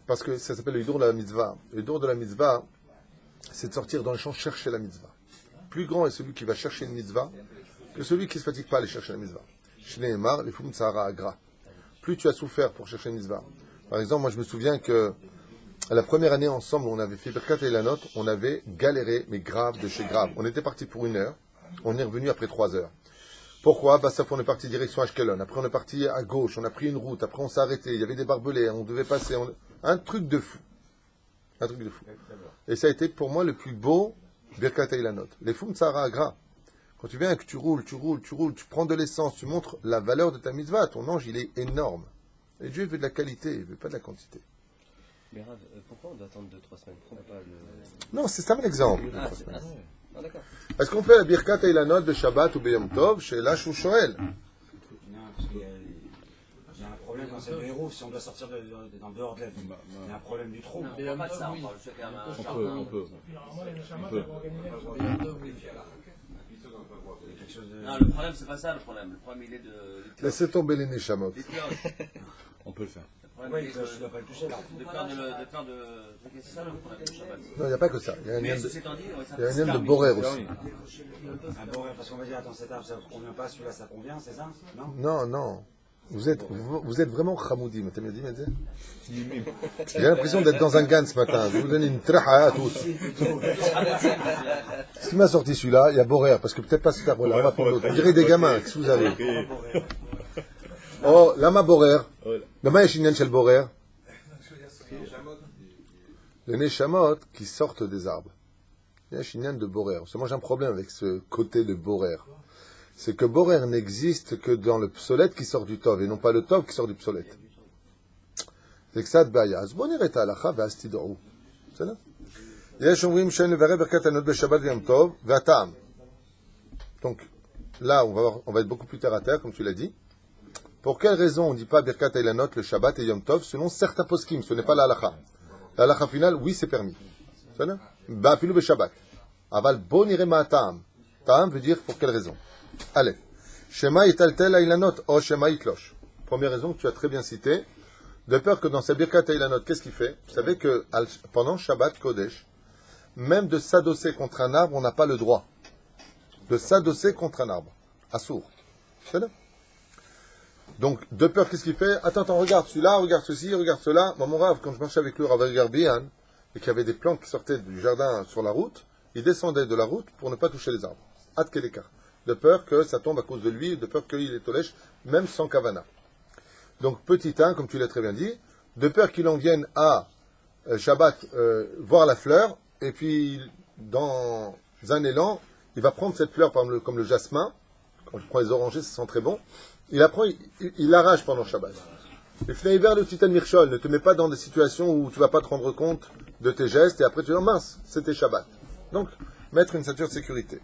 parce que ça s'appelle le Hidour de la Mitzvah. Le Hidour de la Mitzvah, c'est de sortir dans les champs chercher la Mitzvah. Plus grand est celui qui va chercher une Mitzvah que celui qui ne se fatigue pas à aller chercher la Mitzvah. Shneemar, les Fum Sahara Agra. Plus tu as souffert pour chercher une Mitzvah. Par exemple, moi je me souviens que la première année ensemble, on avait fait Birkat Eilanot, on avait galéré, mais grave de chez grave. On était parti pour 1 heure. On est revenu après 3 heures. Pourquoi? Parce qu'on est parti direction Ashkelon. Après, on est parti à gauche. On a pris une route. Après, on s'est arrêté. Il y avait des barbelés. On devait passer. Un truc de fou. Un truc de fou. Et ça a été pour moi le plus beau Birkat Eilanot. Les Fum Sahara Agra. Quand tu viens et que tu roules, tu prends de l'essence, tu montres la valeur de ta mitzvah. Ton ange, il est énorme. Et Dieu veut de la qualité, il veut pas de la quantité. Mais Rav, pourquoi on doit attendre 2-3 semaines? Pourquoi pas le... Non, c'est ça mon exemple. Ah, d'accord. Est-ce qu'on fait la Birkat Eilanot de Shabbat ou Beyom Tov chez Lash ou Shoel? Non, parce qu'il y a un problème dans cette héros, si on doit sortir dans dehors de la ville. Il y a un problème du trou. On parle pas de ça, on parle de chacun On peut. Puis normalement, les Neshamot, elles vont organiser. Non, le problème, c'est pas ça le problème. Le problème, il est de. Laissez tomber les Neshamot. Des pioches. On peut le faire. Le problème, Oui, il est je ne dois pas le toucher là. de peur de. C'est ça le problème du Shabbat. Non, il n'y a pas que ça. Il y a un Mais lien de, ceci étant dit, il y a un lien de Borer aussi. Ah bon, parce qu'on va dire, attends, cet arbre, ça ne convient pas, celui-là, ça convient, c'est ça? Non? Non, non. Vous êtes vraiment Khamoudim. T'as bien dit, Medze? J'ai l'impression d'être dans un gan ce matin. Je vais vous donner une traha à tous. Ce qui m'a sorti celui-là, il y a Borer, parce que peut-être pas cet arbre-là, on va prendre l'autre. On dirait des gamins, qu'est-ce que vous avez? Oh, Lama Borer. Lama Yeshinyan Shel Borer. Les Neshamot qui sortent des arbres. Il y a un Yeshinyan de Borer. Moi, j'ai un problème avec ce côté de Borer. C'est que Borer n'existe que dans le psolète qui sort du Tov, et non pas le Tov qui sort du psolète. C'est que ça de Baya. Bon, on irait à l'Acha, va Astidorou. C'est là? Yesh omrim shen levare berkat anot beshabbat v'yom tov v'atam. Donc, là, on va être beaucoup plus terre à terre, comme tu l'as dit. Pour quelle raison on ne dit pas Birkat Eilanot le Shabbat et Yom Tov? Selon certains poskim, ce n'est pas la halacha. La halacha finale, oui, c'est permis. C'est là? Ba'afilu beShabbat. Aval bon irema ta'am. Ta'am veut dire pour quelle raison? Allez. Shema yitaltel Eilanot o Shema yitlosh. Première raison que tu as très bien citée. De peur que dans sa Birkat Eilanot, qu'est-ce qu'il fait? Vous savez que pendant Shabbat Kodesh, même de s'adosser contre un arbre, on n'a pas le droit. De s'adosser contre un arbre. Assour. C'est là? Donc, de peur, qu'est-ce qu'il fait? Attends, regarde celui-là, regarde ceci, regarde cela. Moi, mon Rav, quand je marchais avec lui, Rav Garbian, et qu'il y avait des plantes qui sortaient du jardin sur la route, il descendait de la route pour ne pas toucher les arbres. Ad kelekar. De peur que ça tombe à cause de lui, de peur qu'il est tolèche, même sans kavana. Donc, petit 1, comme tu l'as très bien dit, de peur qu'il en vienne à Shabbat voir la fleur, et puis, dans un élan, il va prendre cette fleur comme le jasmin. Quand je prends les orangers, ça sent très bon. Il l'arrache pendant Shabbat. Et Fneiver le Titan Mirchol, ne te mets pas dans des situations où tu ne vas pas te rendre compte de tes gestes, et après tu dis, oh mince, c'était Shabbat. Donc, mettre une ceinture de sécurité.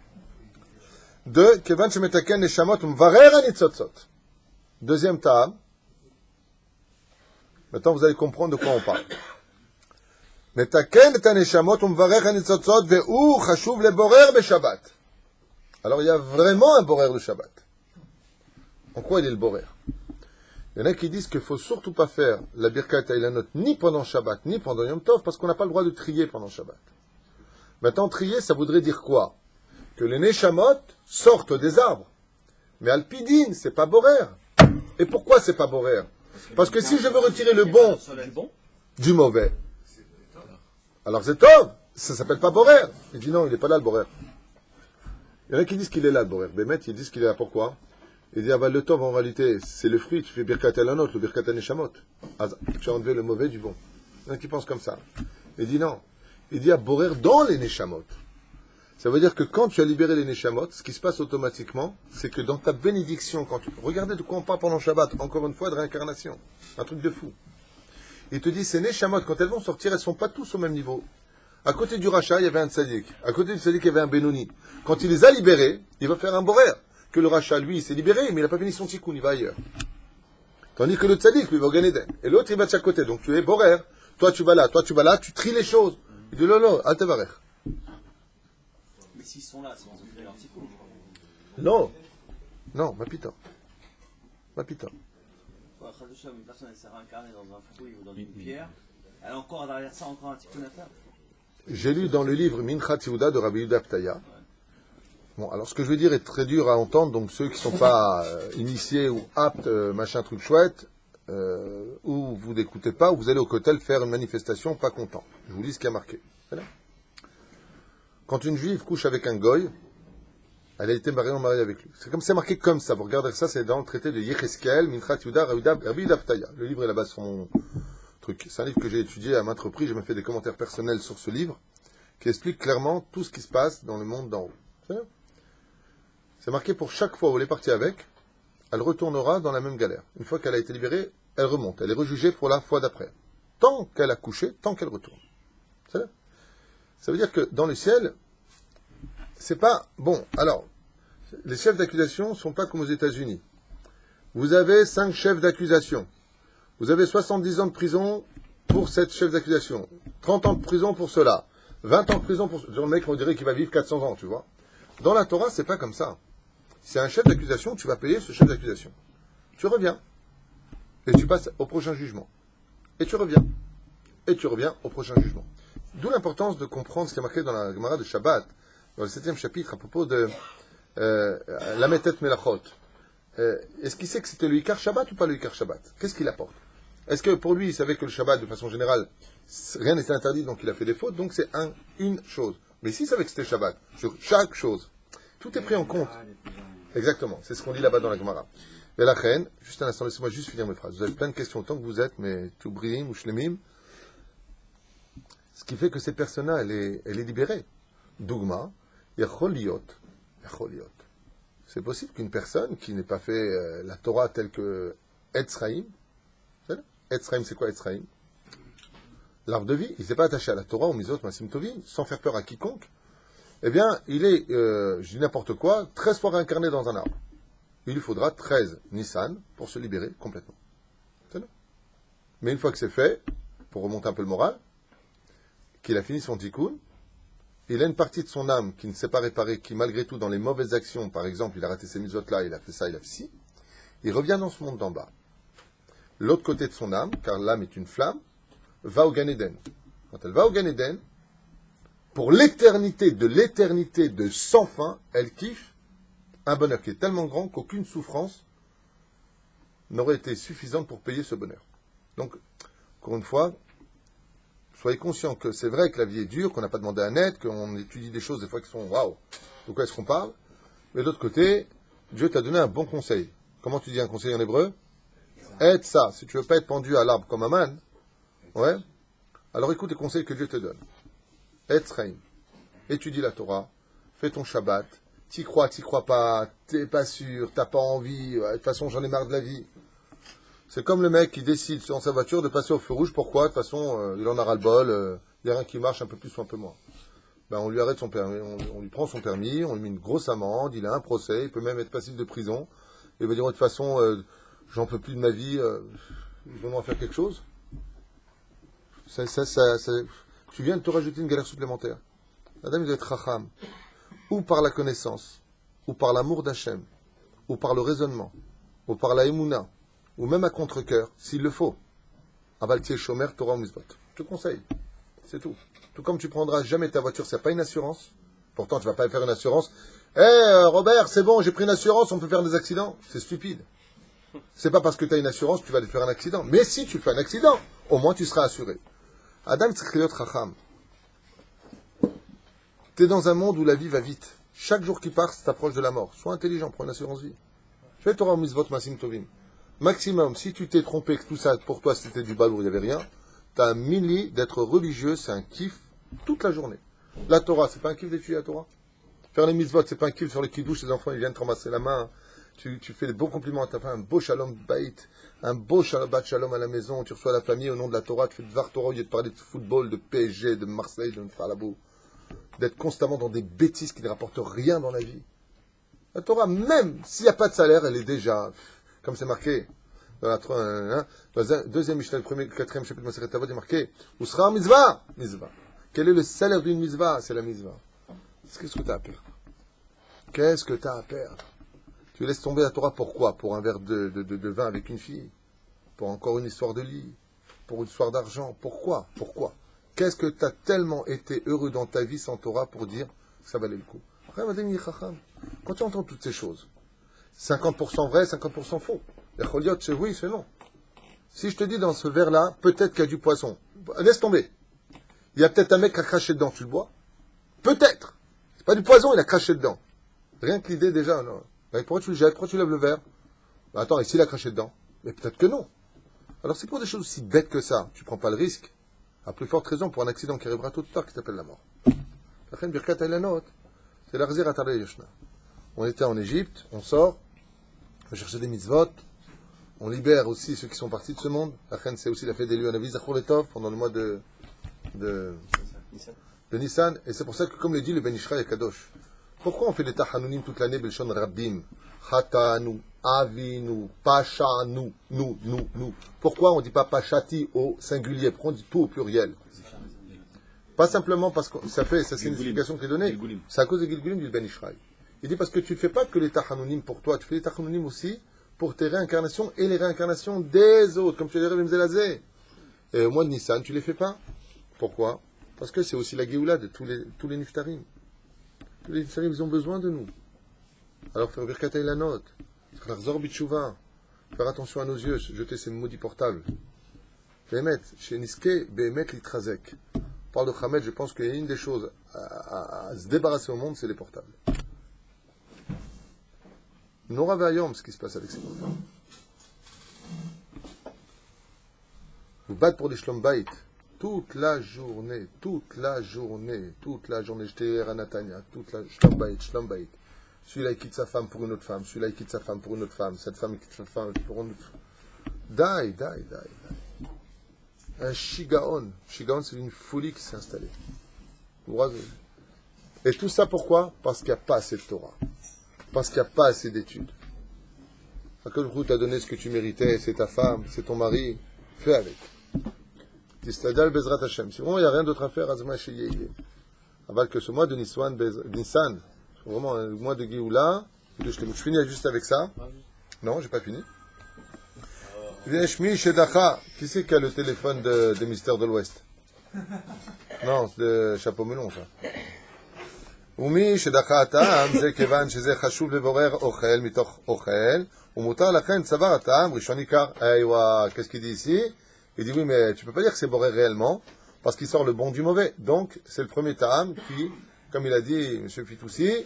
2. Kevan shemetaken neshamot umvarer anitzotzot. Deuxième ta'am. Maintenant, vous allez comprendre de quoi on parle. Metaken et neshamot umvarer anitzotzot ve'u chashuv leborer beShabbat. Alors, il y a vraiment un borer de Shabbat. En quoi il est le borer? Il y en a qui disent qu'il ne faut surtout pas faire la Birkat Eilanot ni pendant Shabbat, ni pendant Yom Tov, parce qu'on n'a pas le droit de trier pendant Shabbat. Maintenant, trier, ça voudrait dire quoi? que les Neshamot sortent des arbres. Mais Alpidine, c'est pas Borer. Et pourquoi c'est pas Borer? Parce que si je veux retirer le bon du mauvais, alors c'est Tov, ça s'appelle pas Borer. Il dit non, il n'est pas là le Borer. Il y en a qui disent qu'il est là le Borer. Bémet, ils disent qu'il est là. Pourquoi? Il dit, ah bah le Tov en réalité, c'est le fruit, tu fais Birkat Elanot, le Birkat Neshamot. Tu as enlevé le mauvais du bon. Il y en a qui pensent comme ça. Il dit non. Il dit à Borer dans les Neshamot. Ça veut dire que quand tu as libéré les Neshamot, ce qui se passe automatiquement, c'est que dans ta bénédiction, quand tu... Regardez de quoi on parle pendant Shabbat, encore une fois, de réincarnation. Un truc de fou. Il te dit, ces Neshamot, quand elles vont sortir, elles ne sont pas tous au même niveau. À côté du Racha, il y avait un Tzadik. À côté du Tzadik, il y avait un Benoni. Quand il les a libérés, il va faire un Borer. Que le Racha, lui, il s'est libéré, mais il n'a pas fini son tikkun, il va ailleurs. Tandis que le Tzadik, lui, va au Gan Eden. Et l'autre, il va de chaque côté. Donc tu es Borer. Toi, tu vas là, tu tries les choses. Il dit, non, Altevarer. Mais s'ils sont là, c'est qu'ils ont fait leur tikkun. Non, ma pita. Une personne, elle s'est réincarnée dans un fruit ou dans une pierre. Elle a encore derrière ça encore un tikkun à faire. J'ai lu dans le livre Minchat Yehuda de Rabbi Yehuda Ptaya. Bon, alors ce que je veux dire est très dur à entendre, donc ceux qui ne sont pas initiés ou aptes, machin truc chouette, ou vous n'écoutez pas, ou vous allez au Kotel faire une manifestation pas content. Je vous lis ce qui a marqué. Voilà. Quand une juive couche avec un goy, elle a été mariée avec lui. C'est marqué comme ça. Vous regardez ça, c'est dans le traité de Yecheskel, Minchat Yehuda, Rabbi Yehuda Ptaya. Le livre est là-bas sur mon truc. C'est un livre que j'ai étudié à maintes reprises. J'ai même fait des commentaires personnels sur ce livre qui explique clairement tout ce qui se passe dans le monde d'en haut. C'est marqué pour chaque fois où elle est partie avec, elle retournera dans la même galère. Une fois qu'elle a été libérée, elle remonte. Elle est rejugée pour la fois d'après. Tant qu'elle a couché, tant qu'elle retourne. Ça veut dire que dans le ciel, c'est pas... Bon, alors, les chefs d'accusation ne sont pas comme aux États-Unis. Vous avez 5 chefs d'accusation. Vous avez 70 ans de prison pour cette chef d'accusation. 30 ans de prison pour cela. 20 ans de prison pour... Le mec, on dirait qu'il va vivre 400 ans, tu vois. Dans la Torah, c'est pas comme ça. C'est un chef d'accusation, tu vas payer ce chef d'accusation. Tu reviens. Et tu passes au prochain jugement. Et tu reviens. Et tu reviens au prochain jugement. D'où l'importance de comprendre ce qui est marqué dans la Gemara de Shabbat, dans le 7e chapitre, à propos de la Metet Melachot. Est-ce qu'il sait que c'était le Ikar Shabbat ou pas le Ikar Shabbat? Qu'est-ce qu'il apporte? Est-ce que pour lui, il savait que le Shabbat, de façon générale, rien n'était interdit, donc il a fait des fautes, donc c'est une chose. Mais s'il savait que c'était Shabbat, sur chaque chose, tout est pris en compte. Exactement, c'est ce qu'on dit là-bas dans la Gemara. Et la reine, juste un instant, laissez-moi juste finir mes phrases. Vous avez plein de questions, tant que vous êtes, mais tout brim ou shlemim. Ce qui fait que cette personne-là, elle est libérée. Dougma, yacholiot. C'est possible qu'une personne qui n'ait pas fait la Torah telle que Etzraïm, c'est quoi Etzraïm? L'arbre de vie, il ne s'est pas attaché à la Torah, au Mizot, Masim Tovim, sans faire peur à quiconque. Eh bien, il est, je dis n'importe quoi, 13 fois réincarné dans un arbre. Il lui faudra 13 Nissan pour se libérer complètement. C'est là. Mais une fois que c'est fait, pour remonter un peu le moral, qu'il a fini son tikkun, il a une partie de son âme qui ne s'est pas réparée, qui malgré tout dans les mauvaises actions, par exemple, il a raté ses mitzvot-là, il a fait ça, il a fait ci, il revient dans ce monde d'en bas. L'autre côté de son âme, car l'âme est une flamme, va au Gan Eden. Quand elle va au Gan Eden, pour l'éternité de sans fin, elle kiffe un bonheur qui est tellement grand qu'aucune souffrance n'aurait été suffisante pour payer ce bonheur. Donc, encore une fois, soyez conscients que c'est vrai que la vie est dure, qu'on n'a pas demandé à naître, qu'on étudie des choses des fois qui sont waouh, de quoi est-ce qu'on parle. Mais de l'autre côté, Dieu t'a donné un bon conseil. Comment tu dis un conseil en hébreu? Aide ça. Si tu veux pas être pendu à l'arbre comme un man, ouais, alors écoute les conseils que Dieu te donne. Etzraïm, étudie la Torah, fais ton Shabbat, t'y crois pas, t'es pas sûr, t'as pas envie, de toute façon j'en ai marre de la vie. C'est comme le mec qui décide dans sa voiture de passer au feu rouge, pourquoi? De toute façon, il en a ras-le-bol, il y a rien qui marche un peu plus ou un peu moins. Ben, on lui arrête son permis, on lui prend son permis, on lui met une grosse amende, il a un procès, il peut même être passif de prison, et il va dire de toute façon, j'en peux plus de ma vie, ils vont en faire quelque chose. Tu viens de te rajouter une galère supplémentaire. La dame, il doit être racham, ou par la connaissance, ou par l'amour d'Hachem, ou par le raisonnement, ou par la émouna, ou même à contre-cœur, s'il le faut. Avaltier Shomer, Torah Mizvot. Je te conseille. C'est tout. Tout comme tu prendras jamais ta voiture, s'il n'y a pas une assurance, Pourtant, tu vas pas faire une assurance. Robert, c'est bon, j'ai pris une assurance, on peut faire des accidents. C'est stupide. C'est pas parce que tu as une assurance que tu vas faire un accident. Mais si tu fais un accident, au moins tu seras assuré. Adam Tzriot Chacham. Tu es dans un monde où la vie va vite. Chaque jour qui passe, tu t'approches de la mort. Sois intelligent, prends une assurance vie. Fais Torah Mitzvot Masim Tovim. Maximum, si tu t'es trompé, que tout ça, pour toi, c'était du balourd, il n'y avait rien, tu as un milli d'être religieux, c'est un kiff toute la journée. La Torah, c'est pas un kiff d'étudier la Torah. Faire les mitzvot, c'est pas un kiff sur les kidouches, les enfants, ils viennent te ramasser la main. Tu fais des beaux compliments à ta femme, un beau shalom bait, un beau shabbat shalom à la maison, tu reçois la famille au nom de la Torah, tu fais de Dvar Torah au lieu de parler de football, de PSG, de Marseille, de Falabou. D'être constamment dans des bêtises qui ne rapportent rien dans la vie. La Torah, même s'il n'y a pas de salaire, elle est déjà, comme c'est marqué, dans la deuxième Mishnah, le premier, le quatrième chapitre de Masechet Avot, il est marqué, Usra mitzvah, mitzvah. Quel est le salaire d'une mitzvah? C'est la mitzvah. Qu'est-ce que tu as à perdre? Qu'est-ce que tu as à perdre? Tu laisses tomber la Torah pourquoi? Pour un verre de vin avec une fille? Pour encore une histoire de lit? Pour une histoire d'argent? Pourquoi? Qu'est-ce que tu as tellement été heureux dans ta vie sans Torah pour dire que ça valait le coup? Quand tu entends toutes ces choses, 50% vrai, 50% faux. C'est oui, c'est non. Si je te dis dans ce verre-là, peut-être qu'il y a du poisson, laisse tomber. Il y a peut-être un mec qui a craché dedans, tu le bois? Peut-être. C'est pas du poison, il a craché dedans. Rien que l'idée déjà, non. Pourquoi tu le jettes? Pourquoi tu lèves le verre? Attends, et s'il a craché dedans? Mais peut-être que non. Alors c'est pour des choses aussi bêtes que ça. Tu prends pas le risque. À plus forte raison pour un accident qui arrivera tôt ou tard qui s'appelle la mort. La reine Birkat Eilanot, c'est la Rzir Atarei Yoshna. On était en Égypte, on sort, on chercher des mitzvot, on libère aussi ceux qui sont partis de ce monde. La reine, c'est aussi la fête des lieux à Navi Zachor Letov pendant le mois de Nissan. Et c'est pour ça que, comme le dit le Ben Ishraï et Kadosh, pourquoi on fait des Tahanounim toute l'année, Belshon Rabbim, Chatanu, Avinu, Pashanu, nous. Pourquoi on ne dit pas Pashati au singulier? Pourquoi on dit tout au pluriel? Pas simplement parce que ça c'est une explication qui est donnée. C'est à cause de Gilgulim du Ben Ishraï. Il dit parce que tu ne fais pas que les Tahanounim pour toi, tu fais les Tahanounim aussi pour tes réincarnations et les réincarnations des autres, comme tu les Rebim Zelazé. Et au mois de Nissan, tu ne les fais pas. Pourquoi? Parce que c'est aussi la Géoula de tous les Niftarim. Tous les Niftarim, ils ont besoin de nous. Alors faire Birkat Eilanot, faire attention à nos yeux, jeter ces maudits portables. Behemet, chez Niske, Behemet Litrazek. On parle de Khamed, je pense qu'il y a une des choses à se débarrasser au monde, c'est les portables. Nora Vayom, ce qui se passe avec ces portables. Vous battez pour des Shlom Bayit. Toute la journée, j'étais à Natania, Shlom Bayit. Celui-là, il quitte sa femme pour une autre femme, celui-là, il quitte sa femme pour une autre femme, cette femme, il quitte sa femme pour une autre femme. Die. Un Shigaon. Shigaon, c'est une folie qui s'est installée. Et tout ça pourquoi? Parce qu'il n'y a pas assez de Torah. Parce qu'il n'y a pas assez d'études. À quel coup t'as donné ce que tu méritais, c'est ta femme, c'est ton mari, fais avec. Tistadal Bezrat Hashem. Si vraiment il n'y a rien d'autre à faire, Azma Sheyeye. Avant que ce mois de Nissan, vraiment un mois de Géoula, je finis juste avec ça. Non, j'ai pas fini. Veshmi Shedacha. Qui c'est qui a le téléphone des mystères de l'Ouest? Non, c'est de Chapeau Melon, ça. ומי שדחה הטעם זה כיוון שזה חשוב לברר אוכל מתוך אוכל ומותר לכן צבר הטעם ראשון עיקר. Qu'est-ce qu'il dit ici? Il dit oui, mais tu peux pas dire que c'est boré réellement parce qu'il sort le bon du mauvais. Donc c'est le premier ta'am qui, comme il a dit M. Fitoussi,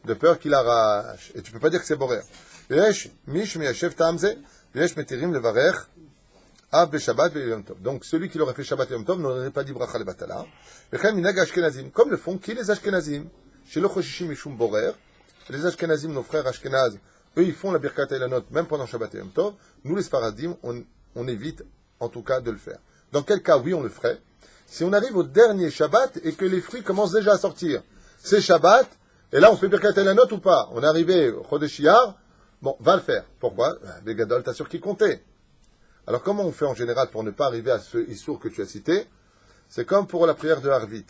de peur qu'il arrache. Et tu peux pas dire que c'est boré. ויש מי שמיישב טעם זה ויש מתירים לברך Av Shabbat et Yom Tov. Donc celui qui l'aurait fait Shabbat et Yom Tov n'aurait pas dit bracha le batala. Comme le font qui les Ashkenazim, chez le Choshishi Mishum Borer, les Ashkenazim, nos frères Ashkenaz, eux ils font la Birkat Eilanot même pendant Shabbat et Yom Tov. Nous les Sfaradim, on évite en tout cas de le faire. Dans quel cas oui on le ferait? Si on arrive au dernier Shabbat et que les fruits commencent déjà à sortir, c'est Shabbat et là on fait Birkat Eilanot ou pas? On est arrivé au Chodesh Iyar, bon va le faire. Pourquoi? Les Gadol t'as sûr qui comptait. Alors, comment on fait en général pour ne pas arriver à ce issour que tu as cité? C'est comme pour la prière de Harvit.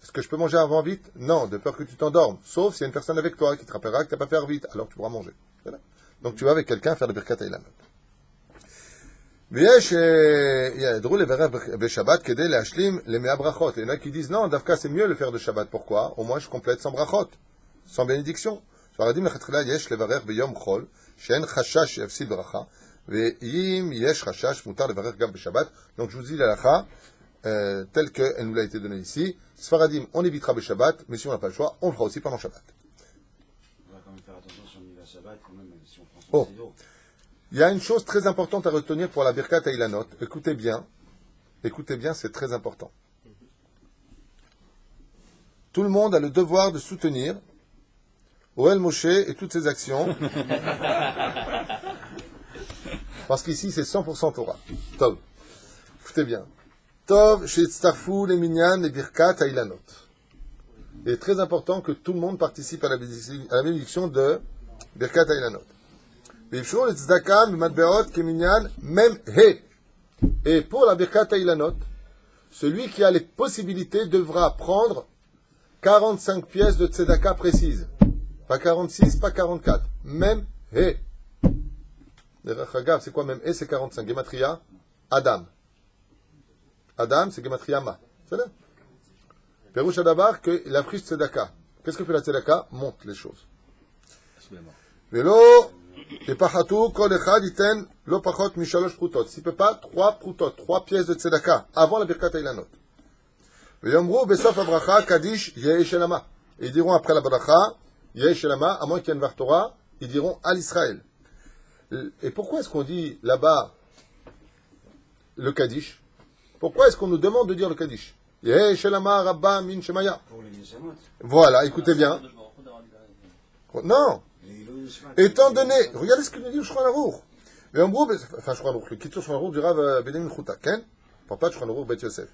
Est-ce que je peux manger avant vite? Non, de peur que tu t'endormes. Sauf s'il y a une personne avec toi qui te rappellera que tu n'as pas fait Harvit. Alors, tu pourras manger. Voilà. Donc, tu vas avec quelqu'un faire le Birkat Eilanot. ויש, ידעו לברך בשבת כדי להשלים ל100 brachot. Il y en a qui disent non, דווקא c'est mieux le faire de Shabbat. Pourquoi? Au moins je complète sans brachot, sans bénédiction. שפרדים לכתחילה יש לברך ביום חול, שאין חשש שיפסיד ברכה, ואם יש חשש מותר לברך גם בשבת. Donc je vous dis l'halakha telle qu'elle nous a été donnée ici. Sfaradim, on évitera Shabbat, mais si on n'a pas le choix, on le fera aussi pendant Shabbat. On va quand même faire attention si on y va Shabbat, quand même, si on prend son Oh. sidor. Il y a une chose très importante à retenir pour la Birkat Eilanot. Écoutez bien, c'est très important. Tout le monde a le devoir de soutenir Oel Moshe et toutes ses actions. Parce qu'ici, c'est 100% Torah. Tov. Écoutez bien. Tov, Shetztarfu, les Minyan, les Birkat Eilanot. Il est très important que tout le monde participe à la bénédiction de Birkat Eilanot. Et pour la Birkat Eilanot, celui qui a les possibilités devra prendre 45 pièces de tzedaka précises. Pas 46, pas 44. Même He. C'est quoi même He? C'est 45. Gematria, Adam. Adam, c'est Gematria Ma. C'est là. Pérouche Adabar, que la friche tzedaka. Qu'est-ce que fait la tzedaka? Monte les choses. Vélo. Et pachatou, kol echad iten lo pachot mishalosh prutot. S'il peut pas, 3 prutot, 3 pièces de tzedaka, avant la birkat eilanot. Veyomru besof abracha kadish yesh elama. Ils diront après la bracha, yesh elama, à moins qu'il y ait une vartora, ils diront al Israël. Et pourquoi est-ce qu'on dit là-bas le kaddish? Pourquoi est-ce qu'on nous demande de dire le kaddish? Yesh elama rabba min shemaya. Pour les Neshamot. Voilà, écoutez bien. Non. Étant donné, regardez ce que nous dit le Shulchan Aruch. Mais en gros, enfin, Shulchan Aruch, le Kitzur Shulchan Aruch du Rav Benjamin Chouta, Ken, pas de Shulchan Aruch Bet Yosef.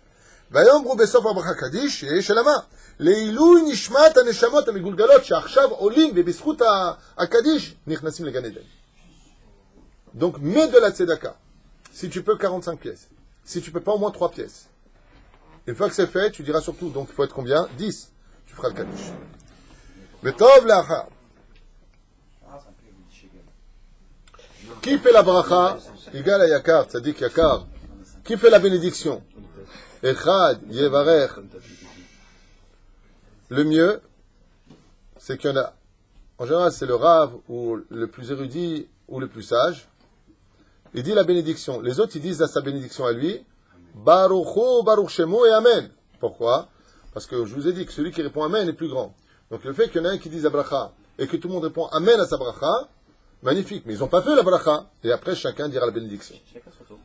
והיום אמרו בסוף הברכה קדיש, שיש אלמה, לעילוי נשמת הנשמות המגולגלות שעכשיו עולים ובזכות הקדיש נכנסים לגן עדן. Donc, mets de la tzedaka. Si tu peux, 45 pièces. Si tu peux pas, au moins 3 pièces. Une fois que c'est fait, tu diras surtout, donc il faut être combien? 10. Tu feras le kadish. Vetov l'achar. Qui fait la bracha? Igal à Yakar, Tzadik Yakar. Qui fait la bénédiction? Echad, Yevarech. Le mieux, c'est qu'il y en a. En général, c'est le Rav, ou le plus érudit, ou le plus sage. Il dit la bénédiction. Les autres, ils disent à sa bénédiction à lui, Baruchu, Baruch Shemu et Amen. Pourquoi? Parce que je vous ai dit que celui qui répond Amen est plus grand. Donc le fait qu'il y en a un qui dise la bracha, et que tout le monde répond Amen à sa bracha, magnifique, mais ils n'ont pas fait la bracha. Et après, chacun dira la bénédiction.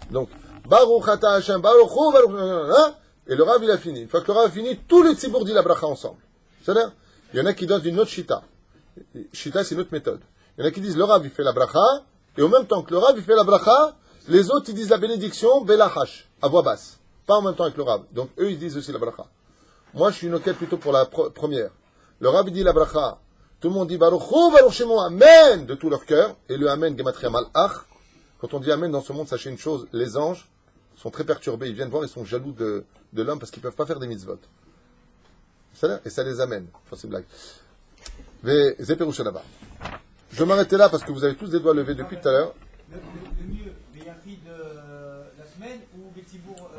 Donc, Baruch Ata Hashem, Baruch Hu, Baruch Hu, et le Rav, il a fini. Une fois que le Rav a fini, tous les tzibour disent la bracha ensemble. C'est-à-dire, il y en a qui donnent une autre shita. Shita, c'est une autre méthode. Il y en a qui disent le Rav, il fait la bracha, et au même temps que le Rav, il fait la bracha, les autres, ils disent la bénédiction, Belahash, à voix basse. Pas en même temps avec le Rav. Donc, eux, ils disent aussi la bracha. Moi, je suis une enquête plutôt pour la première. Le Rav, il dit la bracha. Tout le monde dit Baruch Hu, Baruch Shemu, Amen, de tout leur cœur. Et le Amen, Gematria Malach. Quand on dit Amen dans ce monde, sachez une chose, les anges sont très perturbés. Ils viennent voir, ils sont jaloux de l'homme parce qu'ils ne peuvent pas faire des mitzvot. Et ça les amène. Enfin, c'est une blague. Mais, Zéperouchadaba. Je vais m'arrêter là parce que vous avez tous des doigts levés depuis tout à l'heure. Le mieux, les Yachid la semaine ou les Tibour,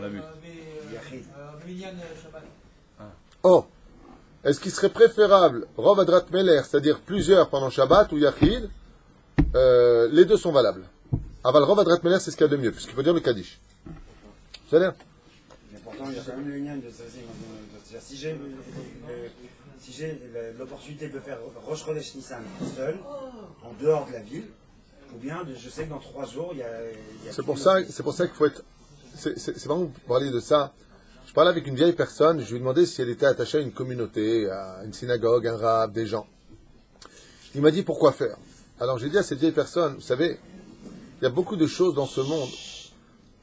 Minyan Shabbat? Oh! Est-ce qu'il serait préférable Rov Adrat Meler, c'est-à-dire plusieurs pendant Shabbat ou Yachid? Les deux sont valables. Aval Rov Adrat Meler, c'est ce qu'il y a de mieux, puisqu'il faut dire le Kaddish. C'est-à-dire? Mais pourtant, il y a quand même le lien de si j'ai l'opportunité de faire Rosh Chodesh Nissan seul, en dehors de la ville, ou bien je sais que dans 3 jours, il y a c'est pour ça qu'il faut être. C'est vraiment pour parler de ça. Je parlais avec une vieille personne, je lui ai demandé si elle était attachée à une communauté, à une synagogue, un rab, des gens. Il m'a dit pourquoi faire. Alors j'ai dit à cette vieille personne, vous savez, il y a beaucoup de choses dans ce monde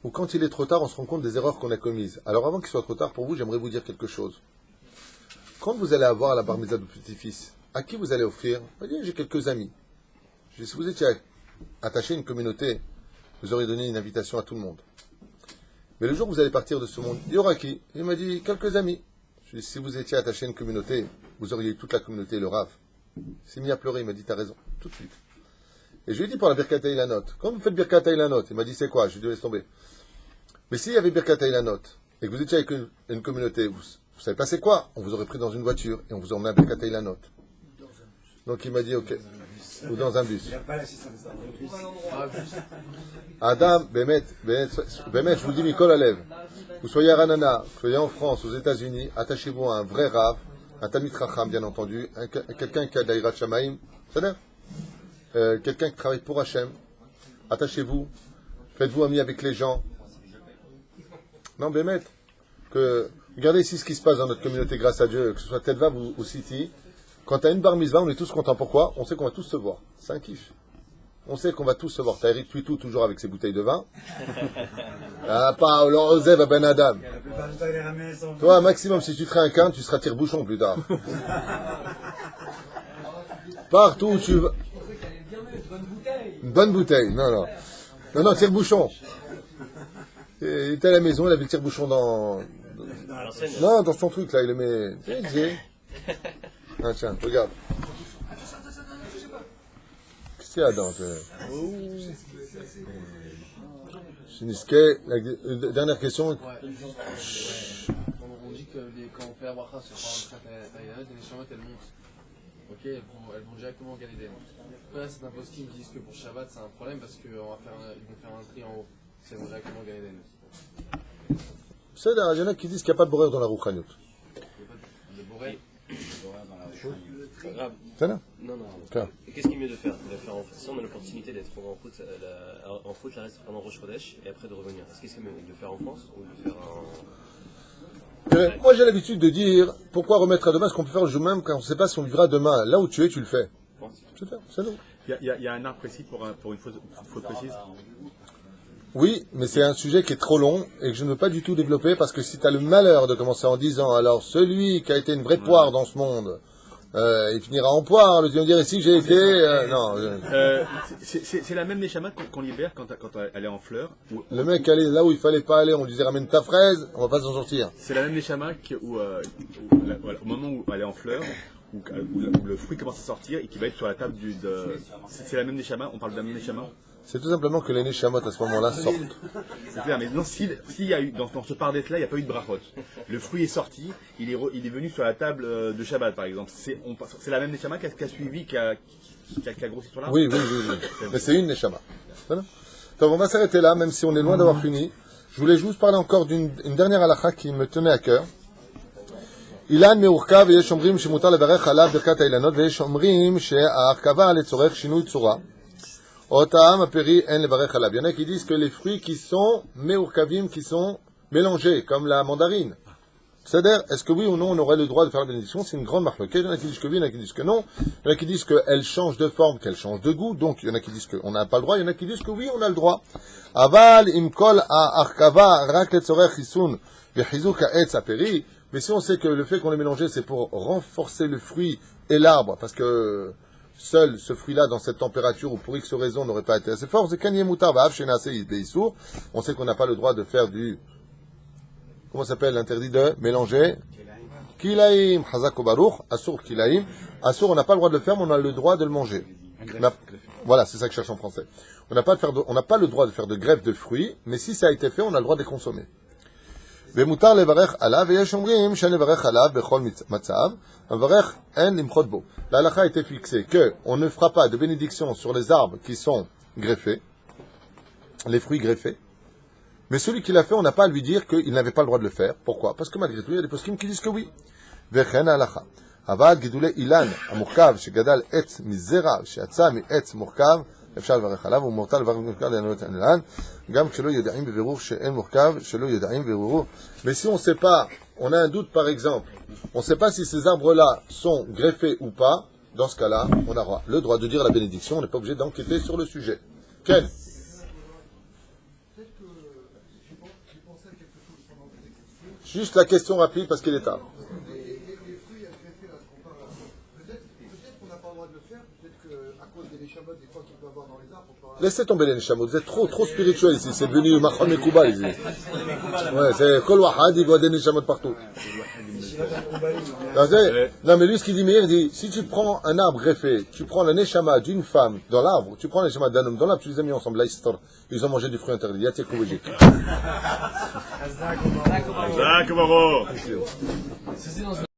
où quand il est trop tard, on se rend compte des erreurs qu'on a commises. Alors avant qu'il soit trop tard pour vous, j'aimerais vous dire quelque chose. Quand vous allez avoir la bar mitzvah de petit-fils, à qui vous allez offrir? J'ai quelques amis. Je dis, si vous étiez attaché à une communauté, vous auriez donné une invitation à tout le monde. Mais le jour où vous allez partir de ce monde, il y aura qui? Il m'a dit, quelques amis. Je lui ai dit, si vous étiez attaché à une communauté, vous auriez toute la communauté, le Rav. Il s'est mis à pleurer, il m'a dit, t'as raison, tout de suite. Et je lui ai dit pour la Birkat Ilanot, quand vous faites Birkat Ilanot, il m'a dit c'est quoi? Je lui ai dit laisse tomber. Mais s'il y avait Birkat Ilanot, et que vous étiez avec une communauté, vous savez pas c'est quoi? On vous aurait pris dans une voiture et on vous emmenait à Birkat Ilanot. Donc il m'a dit ok. Ou dans un bus. Il n'y a pas la 600 Adam, Bémet, je vous dis Mikol Alev. Vous soyez à Ranana, vous soyez en France, aux États-Unis, attachez-vous à un vrai Rav, un Tamid Chacham, bien entendu, quelqu'un qui a de l'Aïrat Shamaim, c'est-à-dire quelqu'un qui travaille pour Hachem. Attachez-vous, faites-vous amis avec les gens. Non, Bémet, regardez ici ce qui se passe dans notre communauté, grâce à Dieu, que ce soit Telvav ou City. Quand tu as une bar mitzvah, on est tous contents. Pourquoi? On sait qu'on va tous se voir. C'est un kiff. On sait qu'on va tous se voir. T'as Eric Tuitou toujours avec ses bouteilles de vin. Ah, pas Ozev à Ben Adam. Toi, maximum, si tu serais un quin, tu seras tire-bouchon plus tard. Partout où tu vas. Une bonne bouteille. Non, tire-bouchon. Il était à la maison, il avait le tire-bouchon dans. Non, dans son truc là, il le met. Ah, tiens, regarde. Qu'est-ce qu'il y a dans dernière question. Ouais, juste, on dit que quand on fait la bracha sur les neshamot, elles montent. Ok, elles vont directement au Gan Eden. Après, c'est un post qui me disent que pour Shabbat, c'est un problème parce qu'ils vont faire un tri en haut. Elles vont directement au Gan Eden. C'est là, il y en a qui disent qu'il n'y a pas de boreur dans la Rouchaniout. Le boré. C'est là. Non. Qu'est-ce qu'il est mieux de faire? Si on a l'opportunité d'être en route, la reste pendant Rosh Chodesh et après de revenir. Est-ce que c'est mieux de le faire en France ou de le faire en... Moi j'ai l'habitude de dire pourquoi remettre à demain ce qu'on peut faire le jour même quand on ne sait pas si on vivra demain. Là où tu es, tu le fais. C'est nous. Il y a un art précis pour une faute précise? Oui, mais c'est un sujet qui est trop long et que je ne veux pas du tout développer parce que si tu as le malheur de commencer en disant alors celui qui a été une vraie poire dans ce monde, il finira en poire, le Dieu dire ici j'ai été... non. C'est la même neshama qu'on libère quand elle est en fleurs. Le mec allait là où il fallait pas aller, on lui disait ramène ta fraise, on va pas s'en sortir. C'est la même neshama où au moment où elle est en fleurs, où le fruit commence à sortir et qui va être sur la table c'est la même neshama, on parle de la même neshama. C'est tout simplement que les neshamot à ce moment-là sortent. C'est clair, mais non, s'il y a eu, dans ce pardette-là, il n'y a pas eu de brachot. Le fruit est sorti, il est venu sur la table de Shabbat, par exemple. C'est la même neshama qui a suivi, qui a grossi sur l'arbre. Oui. Mais c'est une neshama. Donc on va s'arrêter là, même si on est loin d'avoir fini. Je voulais juste parler encore d'une dernière halakha qui me tenait à cœur. Ilan me'urkav ve'yesh omrim shemutar levarech alav birkat ha'Ilanot ve'yesh omrim she'aharkava letzorech shinui tzura. Otam aperi en levarech alav. Il y en a qui disent que les fruits qui sont me'urkavim, qui sont mélangés, comme la mandarine. C'est-à-dire, est-ce que oui ou non on aurait le droit de faire la bénédiction? C'est une grande marque. Il y en a qui disent que oui, il y en a qui disent que non. Il y en a qui disent qu'elle change de forme, qu'elle change de goût. Donc, il y en a qui disent qu'on n'a pas le droit. Il y en a qui disent que oui, on a le droit. Aval imkol arkava rak letzorech hisun v'chizuk ha'etz aperi. Mais si on sait que le fait qu'on les mélange, c'est pour renforcer le fruit et l'arbre, parce que seul ce fruit-là, dans cette température, ou pour X raison, n'aurait pas été assez fort, c'est kanye mutar va'af shenase beisour. On sait qu'on n'a pas le droit de faire du... Comment ça s'appelle l'interdit de mélanger? Kilaim, Hazak Baruch, Asur Kilaim. Asur, on n'a pas le droit de le faire, mais on a le droit de le manger. Voilà, c'est ça que je cherche en français. On n'a pas le droit de faire de greffe de fruits, mais si ça a été fait, on a le droit de les consommer. ומותר לברך עליו, ויש אומרים שאין לברך עליו בכל מצב, מברך אין למחות בו. L'halakha a été fixée qu'on ne fera pas de bénédiction sur les arbres qui sont greffés, les fruits greffés, mais celui qui l'a fait, on n'a pas à lui dire qu'il n'avait pas le droit de le faire. Pourquoi? Parce que malgré tout, il y a des poskim qui disent que oui. וכן ההלכה. אבל גידולי אילן המורכב שגדל עץ מזרע שיצא מעץ מורכב, אפשר לברך עליו, ומותר לברך מורכב לענות אילן, גם כשלא יודעים בבירור שאין מורכב, שלא יודעים בבירור. Mais si on ne sait pas, on a un doute par exemple, on ne sait pas si ces arbres-là sont greffés ou pas, dans ce cas-là, on aura le droit de dire la bénédiction, on n'est pas obligé d'enquêter sur le sujet. Ken? Juste la question rapide parce qu'il est tard. Laissez tomber les neshamot, vous êtes trop spirituel ici, c'est devenu Mahon et Kouba ici. Ouais, c'est Kol Wahad, il voit des neshamot partout. Non, mais lui, ce qu'il dit, Meir, il dit, si tu prends un arbre greffé, tu prends la neshama d'une femme dans l'arbre, tu prends la neshama d'un homme dans l'arbre, tu les as mis ensemble, là, ils ont mangé du fruit interdit. Yatek Koujik. Zach Moro. Ceci dans